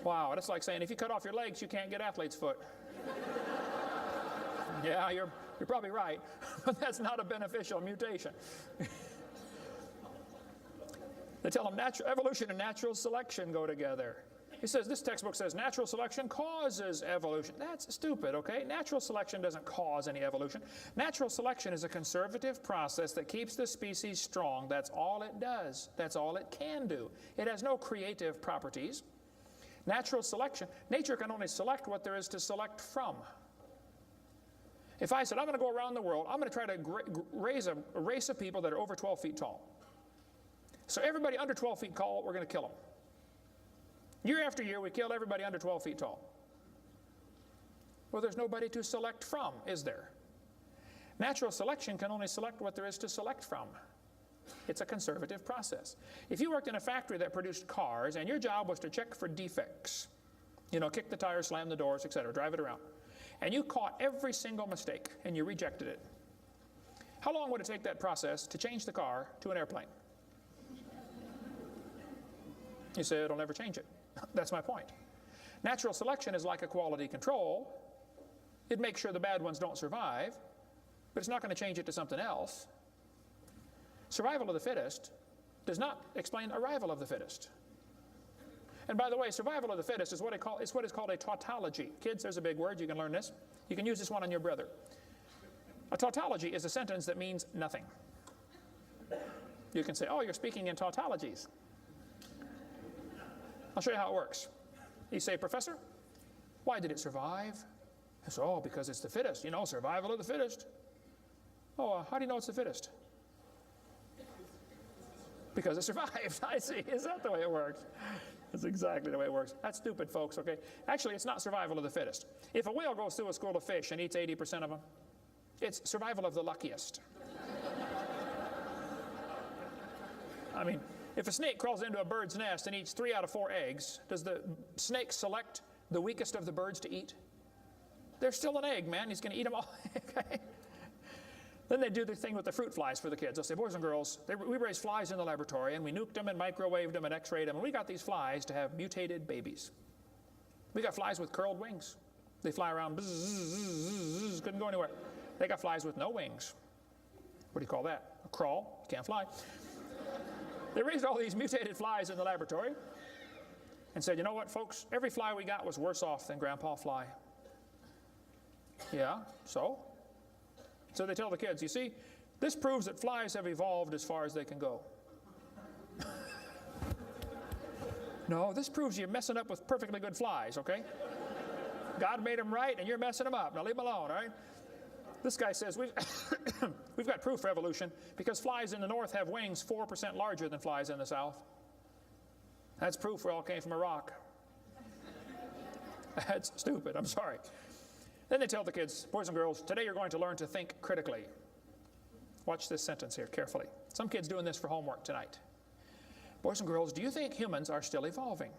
Wow, that's like saying if you cut off your legs, you can't get athlete's foot. Yeah, you're probably right, but that's not a beneficial mutation. They tell them evolution and natural selection go together. He says, this textbook says natural selection causes evolution. That's stupid, okay? Natural selection doesn't cause any evolution. Natural selection is a conservative process that keeps the species strong. That's all it does. That's all it can do. It has no creative properties. Natural selection, nature can only select what there is to select from. If I said, I'm going to go around the world, I'm going to try to raise a race of people that are over 12 feet tall. So everybody under 12 feet tall, we're going to kill them. Year after year, we kill everybody under 12 feet tall. Well, there's nobody to select from, is there? Natural selection can only select what there is to select from. It's a conservative process. If you worked in a factory that produced cars and your job was to check for defects, you know, kick the tires, slam the doors, etc., drive it around, and you caught every single mistake and you rejected it, how long would it take that process to change the car to an airplane? You say it'll never change it. That's my point. Natural selection is like a quality control. It makes sure the bad ones don't survive, but it's not going to change it to something else. Survival of the fittest does not explain arrival of the fittest. And by the way, survival of the fittest is what is called a tautology. Kids, there's a big word. You can learn this. You can use this one on your brother. A tautology is a sentence that means nothing. You can say, oh, you're speaking in tautologies. I'll show you how it works. You say, Professor, why did it survive? I say, oh, because it's the fittest. You know, survival of the fittest. Oh, how do you know it's the fittest? Because it survived. I see. Is that the way it works? That's exactly the way it works. That's stupid, folks, okay? Actually, it's not survival of the fittest. If a whale goes through a school of fish and eats 80% of them, it's survival of the luckiest. I mean, if a snake crawls into a bird's nest and eats 3 out of 4 eggs, does the snake select the weakest of the birds to eat? There's still an egg, man. He's going to eat them all. Okay? Then they do the thing with the fruit flies for the kids. They'll say, boys and girls, we raised flies in the laboratory, and we nuked them and microwaved them and x-rayed them, and we got these flies to have mutated babies. We got flies with curled wings. They fly around, bzz, bzz, bzz, bzz, couldn't go anywhere. They got flies with no wings. What do you call that? A crawl? Can't fly. They raised all these mutated flies in the laboratory and said, you know what, folks? Every fly we got was worse off than Grandpa Fly. Yeah, so? So they tell the kids, you see, this proves that flies have evolved as far as they can go. No, this proves you're messing up with perfectly good flies, okay? God made them right and you're messing them up. Now leave them alone, all right? This guy says, we've got proof for evolution because flies in the north have wings 4% larger than flies in the south. That's proof we all came from a rock. That's stupid, I'm sorry. Then they tell the kids, boys and girls, today you're going to learn to think critically. Watch this sentence here carefully. Some kids doing this for homework tonight. Boys and girls, do you think humans are still evolving?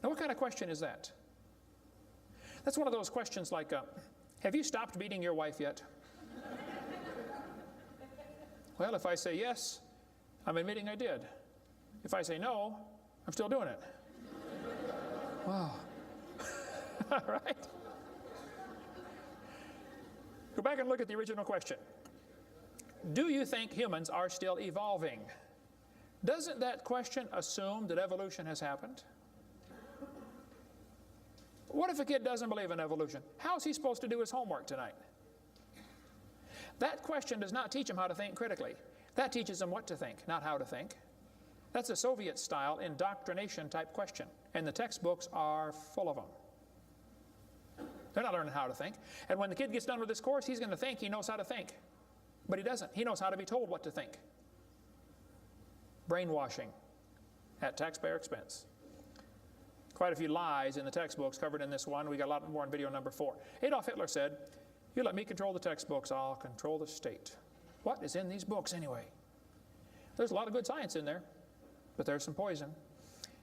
Now what kind of question is that? That's one of those questions like, have you stopped beating your wife yet? Well, if I say yes, I'm admitting I did. If I say no, I'm still doing it. Wow. All right. Go back and look at the original question. Do you think humans are still evolving? Doesn't that question assume that evolution has happened? What if a kid doesn't believe in evolution? How is he supposed to do his homework tonight? That question does not teach him how to think critically. That teaches him what to think, not how to think. That's a Soviet-style indoctrination type question, and the textbooks are full of them. They're not learning how to think. And when the kid gets done with this course, he's going to think he knows how to think. But he doesn't. He knows how to be told what to think. Brainwashing at taxpayer expense. Quite a few lies in the textbooks covered in this one. We got a lot more in video number 4. Adolf Hitler said, "You let me control the textbooks, I'll control the state." What is in these books anyway? There's a lot of good science in there, but there's some poison.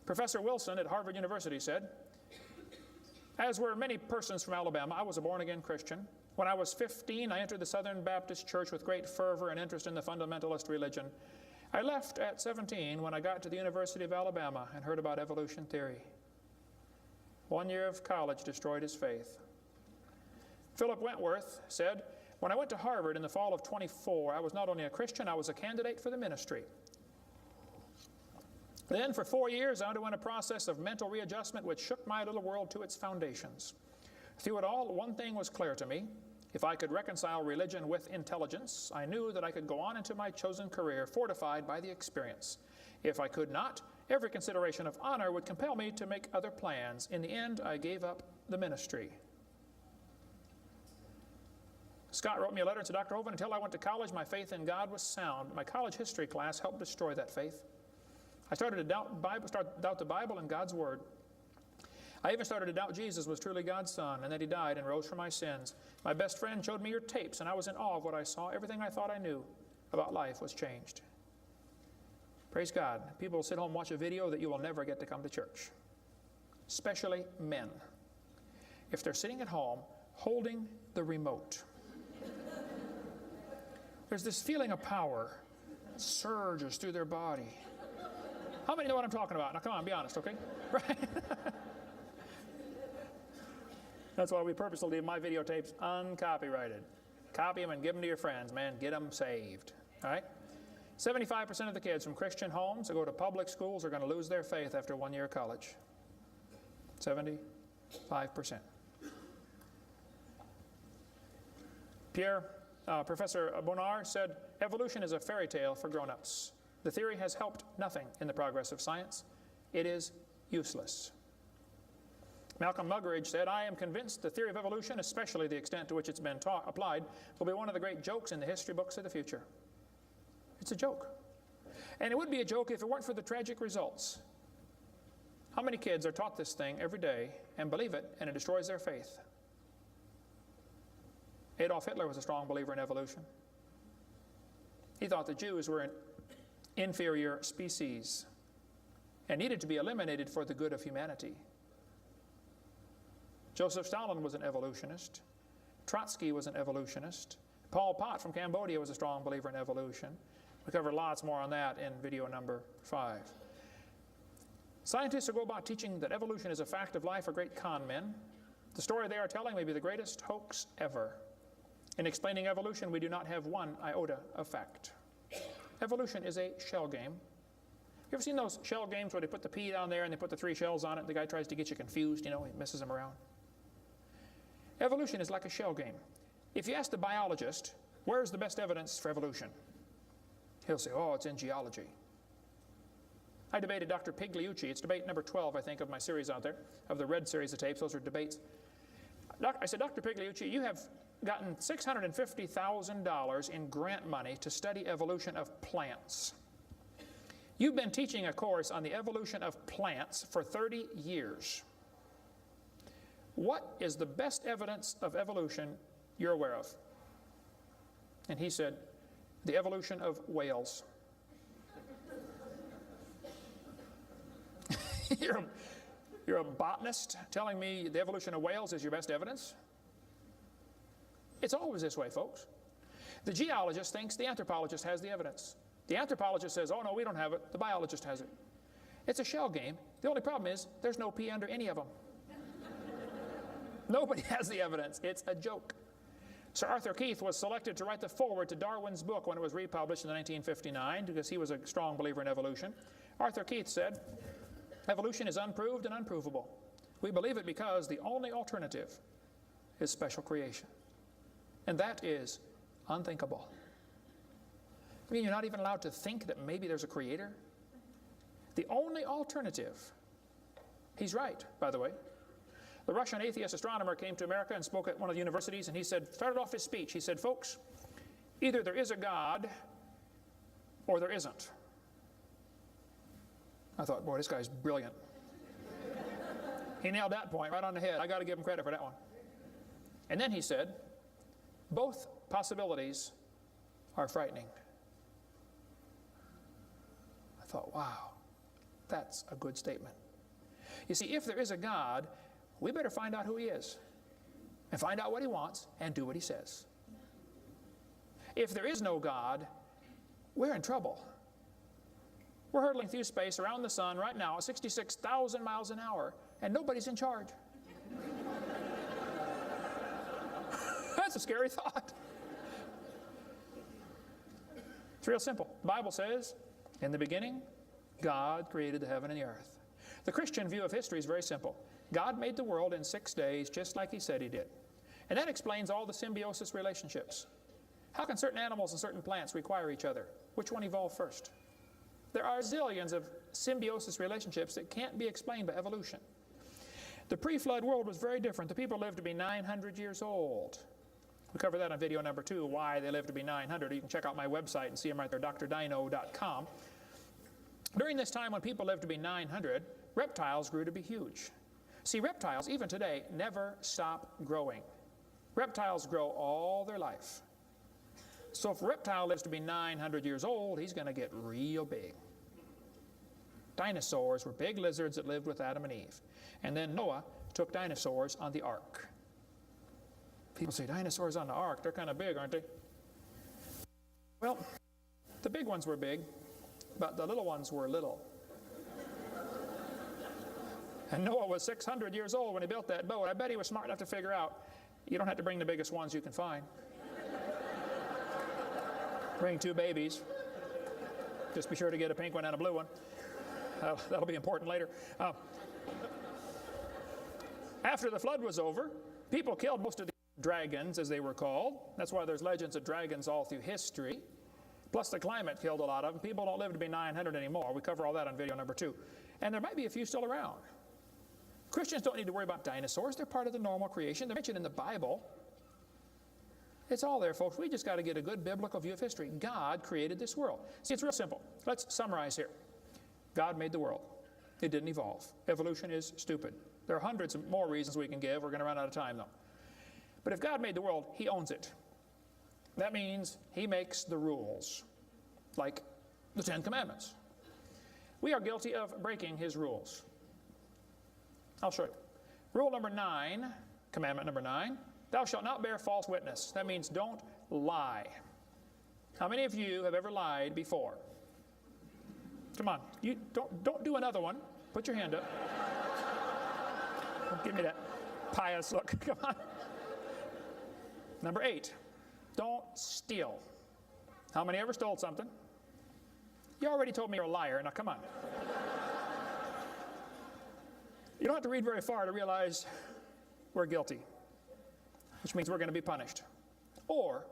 Professor Wilson at Harvard University said, "As were many persons from Alabama, I was a born-again Christian. When I was 15, I entered the Southern Baptist Church with great fervor and interest in the fundamentalist religion. I left at 17 when I got to the University of Alabama and heard about evolution theory. 1 year of college destroyed his faith." Philip Wentworth said, "When I went to Harvard in the fall of 24, I was not only a Christian, I was a candidate for the ministry. Then for 4 years I underwent a process of mental readjustment which shook my little world to its foundations. Through it all, one thing was clear to me. If I could reconcile religion with intelligence, I knew that I could go on into my chosen career fortified by the experience. If I could not, every consideration of honor would compel me to make other plans. In the end, I gave up the ministry." Scott wrote me a letter and said, "Dr. Hovind, until I went to college, my faith in God was sound. My college history class helped destroy that faith. I started to doubt the Bible and God's Word. I even started to doubt Jesus was truly God's Son and that He died and rose for my sins. My best friend showed me your tapes, and I was in awe of what I saw. Everything I thought I knew about life was changed." Praise God. People will sit home and watch a video that you will never get to come to church, especially men. If they're sitting at home holding the remote, there's this feeling of power that surges through their body. How many know what I'm talking about? Now come on, be honest, okay? Right? That's why we purposely leave my videotapes uncopyrighted. Copy them and give them to your friends, man. Get them saved, all right? 75% of the kids from Christian homes that go to public schools are going to lose their faith after 1 year of college. 75%. Professor Bonar said, "Evolution is a fairy tale for grown-ups. The theory has helped nothing in the progress of science. It is useless." Malcolm Muggeridge said, "I am convinced the theory of evolution, especially the extent to which it's been applied, will be one of the great jokes in the history books of the future." It's a joke. And it would be a joke if it weren't for the tragic results. How many kids are taught this thing every day and believe it, and it destroys their faith? Adolf Hitler was a strong believer in evolution. He thought the Jews were an inferior species and needed to be eliminated for the good of humanity. Joseph Stalin was an evolutionist. Trotsky was an evolutionist. Pol Pot from Cambodia was a strong believer in evolution. We covered lots more on that in video number 5. Scientists who go about teaching that evolution is a fact of life are great con men. The story they are telling may be the greatest hoax ever. In explaining evolution, we do not have one iota of fact. Evolution is a shell game. You ever seen those shell games where they put the pea down there and they put the 3 shells on it and the guy tries to get you confused, you know, he messes them around? Evolution is like a shell game. If you ask the biologist, where's the best evidence for evolution? He'll say, oh, it's in geology. I debated Dr. Pigliucci. It's debate number 12, I think, of my series out there, of the red series of tapes. Those are debates. I said, Dr. Pigliucci, you have gotten $650,000 in grant money to study evolution of plants. You've been teaching a course on the evolution of plants for 30 years. What is the best evidence of evolution you're aware of? And he said, the evolution of whales. You're a botanist telling me the evolution of whales is your best evidence? It's always this way, folks. The geologist thinks the anthropologist has the evidence. The anthropologist says, oh no, we don't have it. The biologist has it. It's a shell game. The only problem is there's no pea under any of them. Nobody has the evidence. It's a joke. Sir Arthur Keith was selected to write the foreword to Darwin's book when it was republished in 1959 because he was a strong believer in evolution. Arthur Keith said, evolution is unproved and unprovable. We believe it because the only alternative is special creation. And that is unthinkable. I mean, you're not even allowed to think that maybe there's a creator? The only alternative, he's right, by the way. The Russian atheist astronomer came to America and spoke at one of the universities, and he started off his speech, he said, folks, either there is a God or there isn't. I thought, boy, this guy's brilliant. He nailed that point right on the head. I got to give him credit for that one. And then he said, both possibilities are frightening. I thought, wow, that's a good statement. You see, if there is a God, we better find out who He is and find out what He wants and do what He says. If there is no God, we're in trouble. We're hurtling through space around the sun right now at 66,000 miles an hour, and nobody's in charge. That's a scary thought. It's real simple. The Bible says, in the beginning, God created the heaven and the earth. The Christian view of history is very simple. God made the world in 6 days just like He said He did. And that explains all the symbiosis relationships. How can certain animals and certain plants require each other? Which one evolved first? There are zillions of symbiosis relationships that can't be explained by evolution. The pre-flood world was very different. The people lived to be 900 years old. We cover that on video number 2, why they lived to be 900. You can check out my website and see them right there, drdino.com. During this time when people lived to be 900, reptiles grew to be huge. See, reptiles, even today, never stop growing. Reptiles grow all their life. So if a reptile lives to be 900 years old, he's going to get real big. Dinosaurs were big lizards that lived with Adam and Eve. And then Noah took dinosaurs on the ark. People say, dinosaurs on the ark, they're kind of big, aren't they? Well, the big ones were big, but the little ones were little. And Noah was 600 years old when he built that boat. I bet he was smart enough to figure out, you don't have to bring the biggest ones you can find. Bring 2 babies. Just be sure to get a pink one and a blue one. That'll be important later. After the flood was over, people killed most of the dragons, as they were called. That's why there's legends of dragons all through history. Plus the climate killed a lot of them. People don't live to be 900 anymore. We cover all that on video number 2. And there might be a few still around. Christians don't need to worry about dinosaurs. They're part of the normal creation. They're mentioned in the Bible. It's all there, folks. We just got to get a good biblical view of history. God created this world. See, it's real simple. Let's summarize here. God made the world. It didn't evolve. Evolution is stupid. There are hundreds of more reasons we can give. We're going to run out of time, though. But if God made the world, He owns it. That means He makes the rules, like the 10 Commandments. We are guilty of breaking His rules. I'll show you. Rule number 9, commandment number 9, thou shalt not bear false witness. That means don't lie. How many of you have ever lied before? Come on, you don't do another one. Put your hand up. Don't give me that pious look. Come on. Number 8, don't steal. How many ever stole something? You already told me you're a liar. Now come on. You don't have to read very far to realize we're guilty, which means we're going to be punished. Or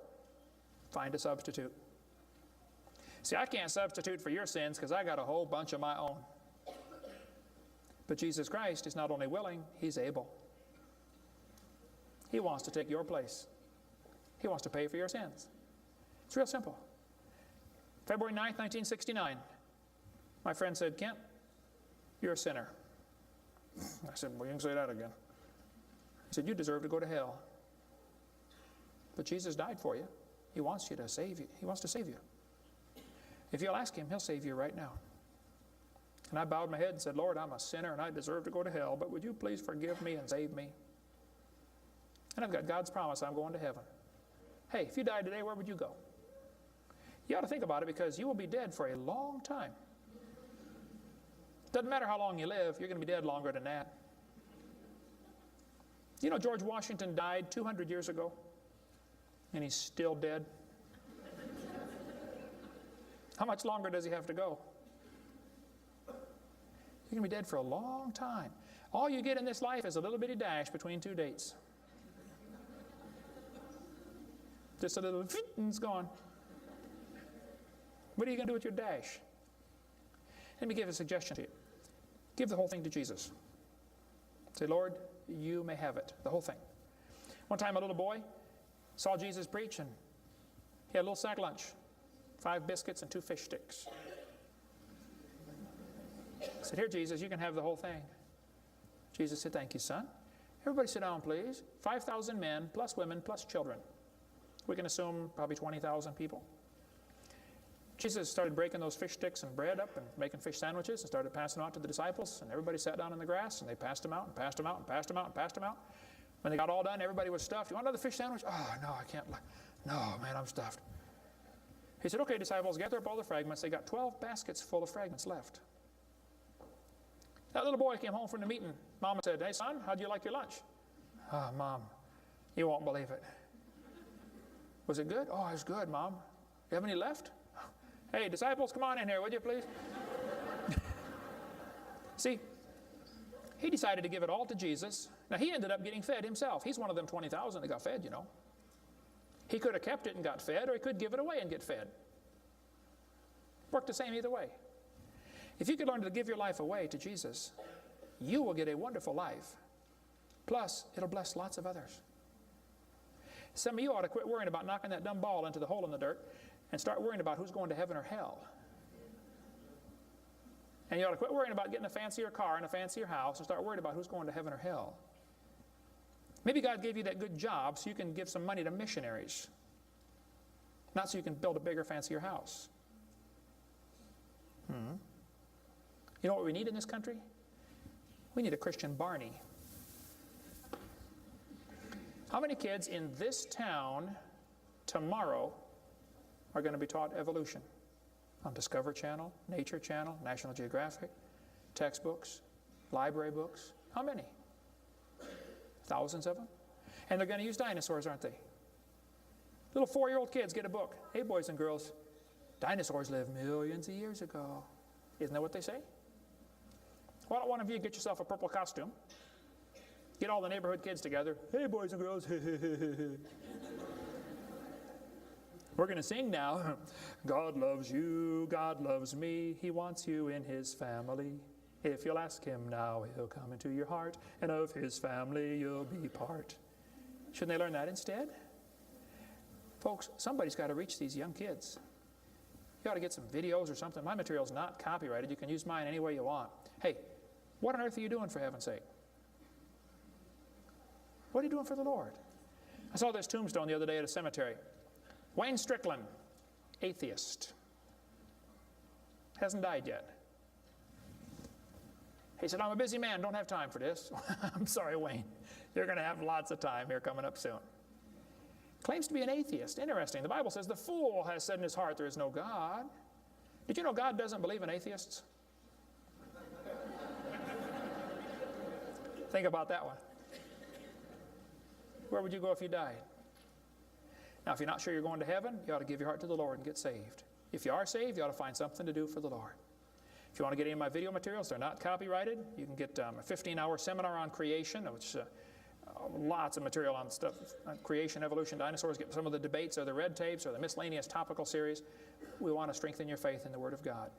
find a substitute. See, I can't substitute for your sins because I got a whole bunch of my own. But Jesus Christ is not only willing, He's able. He wants to take your place. He wants to pay for your sins. It's real simple. February 9th, 1969, my friend said, Kent, you're a sinner. I said, well, you can say that again. He said, you deserve to go to hell. But Jesus died for you. He wants you to save you. He wants to save you. If you'll ask Him, He'll save you right now. And I bowed my head and said, Lord, I'm a sinner and I deserve to go to hell, but would you please forgive me and save me? And I've got God's promise I'm going to heaven. Hey, if you died today, where would you go? You ought to think about it because you will be dead for a long time. Doesn't matter how long you live, you're going to be dead longer than that. You know George Washington died 200 years ago, and he's still dead. How much longer does he have to go? You're going to be dead for a long time. All you get in this life is a little bitty dash between 2 dates. Just a little, and it's gone. What are you going to do with your dash? Let me give a suggestion to you. Give the whole thing to Jesus. Say, Lord, you may have it, the whole thing. One time a little boy saw Jesus preach, and he had a little sack lunch, 5 biscuits and 2 fish sticks. He said, here, Jesus, you can have the whole thing. Jesus said, thank you, son. Everybody sit down, please. 5,000 men, plus women, plus children. We can assume probably 20,000 people. Jesus started breaking those fish sticks and bread up and making fish sandwiches and started passing them out to the disciples. And everybody sat down in the grass and they passed them out and passed them out and passed them out and passed them out. When they got all done, everybody was stuffed. You want another fish sandwich? Oh, no, I can't. No, man, I'm stuffed. He said, okay, disciples, gather up all the fragments. They got 12 baskets full of fragments left. That little boy came home from the meeting. Mama said, hey, son, how'd you like your lunch? Oh, Mom, you won't believe it. Was it good? Oh, it was good, Mom. You have any left? Hey, disciples, come on in here, would you please? See, he decided to give it all to Jesus. Now, he ended up getting fed himself. He's one of them 20,000 that got fed, you know. He could have kept it and got fed, or he could give it away and get fed. Worked the same either way. If you could learn to give your life away to Jesus, you will get a wonderful life. Plus, it'll bless lots of others. Some of you ought to quit worrying about knocking that dumb ball into the hole in the dirt and start worrying about who's going to heaven or hell. And you ought to quit worrying about getting a fancier car and a fancier house and start worrying about who's going to heaven or hell. Maybe God gave you that good job so you can give some money to missionaries, not so you can build a bigger, fancier house. You know what we need in this country? We need a Christian Barney. How many kids in this town tomorrow are going to be taught evolution on Discovery Channel, Nature Channel, National Geographic, textbooks, library books? How many? Thousands of them? And they're going to use dinosaurs, aren't they? Little 4-year-old kids get a book. Hey, boys and girls, dinosaurs lived millions of years ago. Isn't that what they say? Why don't one of you get yourself a purple costume, get all the neighborhood kids together. Hey, boys and girls. We're going to sing now. God loves you, God loves me. He wants you in His family. If you'll ask Him now, He'll come into your heart, and of His family you'll be part. Shouldn't they learn that instead? Folks, somebody's got to reach these young kids. You ought to get some videos or something. My material's not copyrighted. You can use mine any way you want. Hey, what on earth are you doing, for heaven's sake? What are you doing for the Lord? I saw this tombstone the other day at a cemetery. Wayne Strickland, atheist. Hasn't died yet. He said, I'm a busy man, don't have time for this. I'm sorry, Wayne. You're going to have lots of time here coming up soon. Claims to be an atheist. Interesting. The Bible says the fool has said in his heart there is no God. Did you know God doesn't believe in atheists? Think about that one. Where would you go if you died? Now, if you're not sure you're going to heaven, you ought to give your heart to the Lord and get saved. If you are saved, you ought to find something to do for the Lord. If you want to get any of my video materials, they're not copyrighted. You can get a 15-hour seminar on creation, which lots of material on stuff, on creation, evolution, dinosaurs. Get some of the debates or the red tapes or the miscellaneous topical series. We want to strengthen your faith in the Word of God.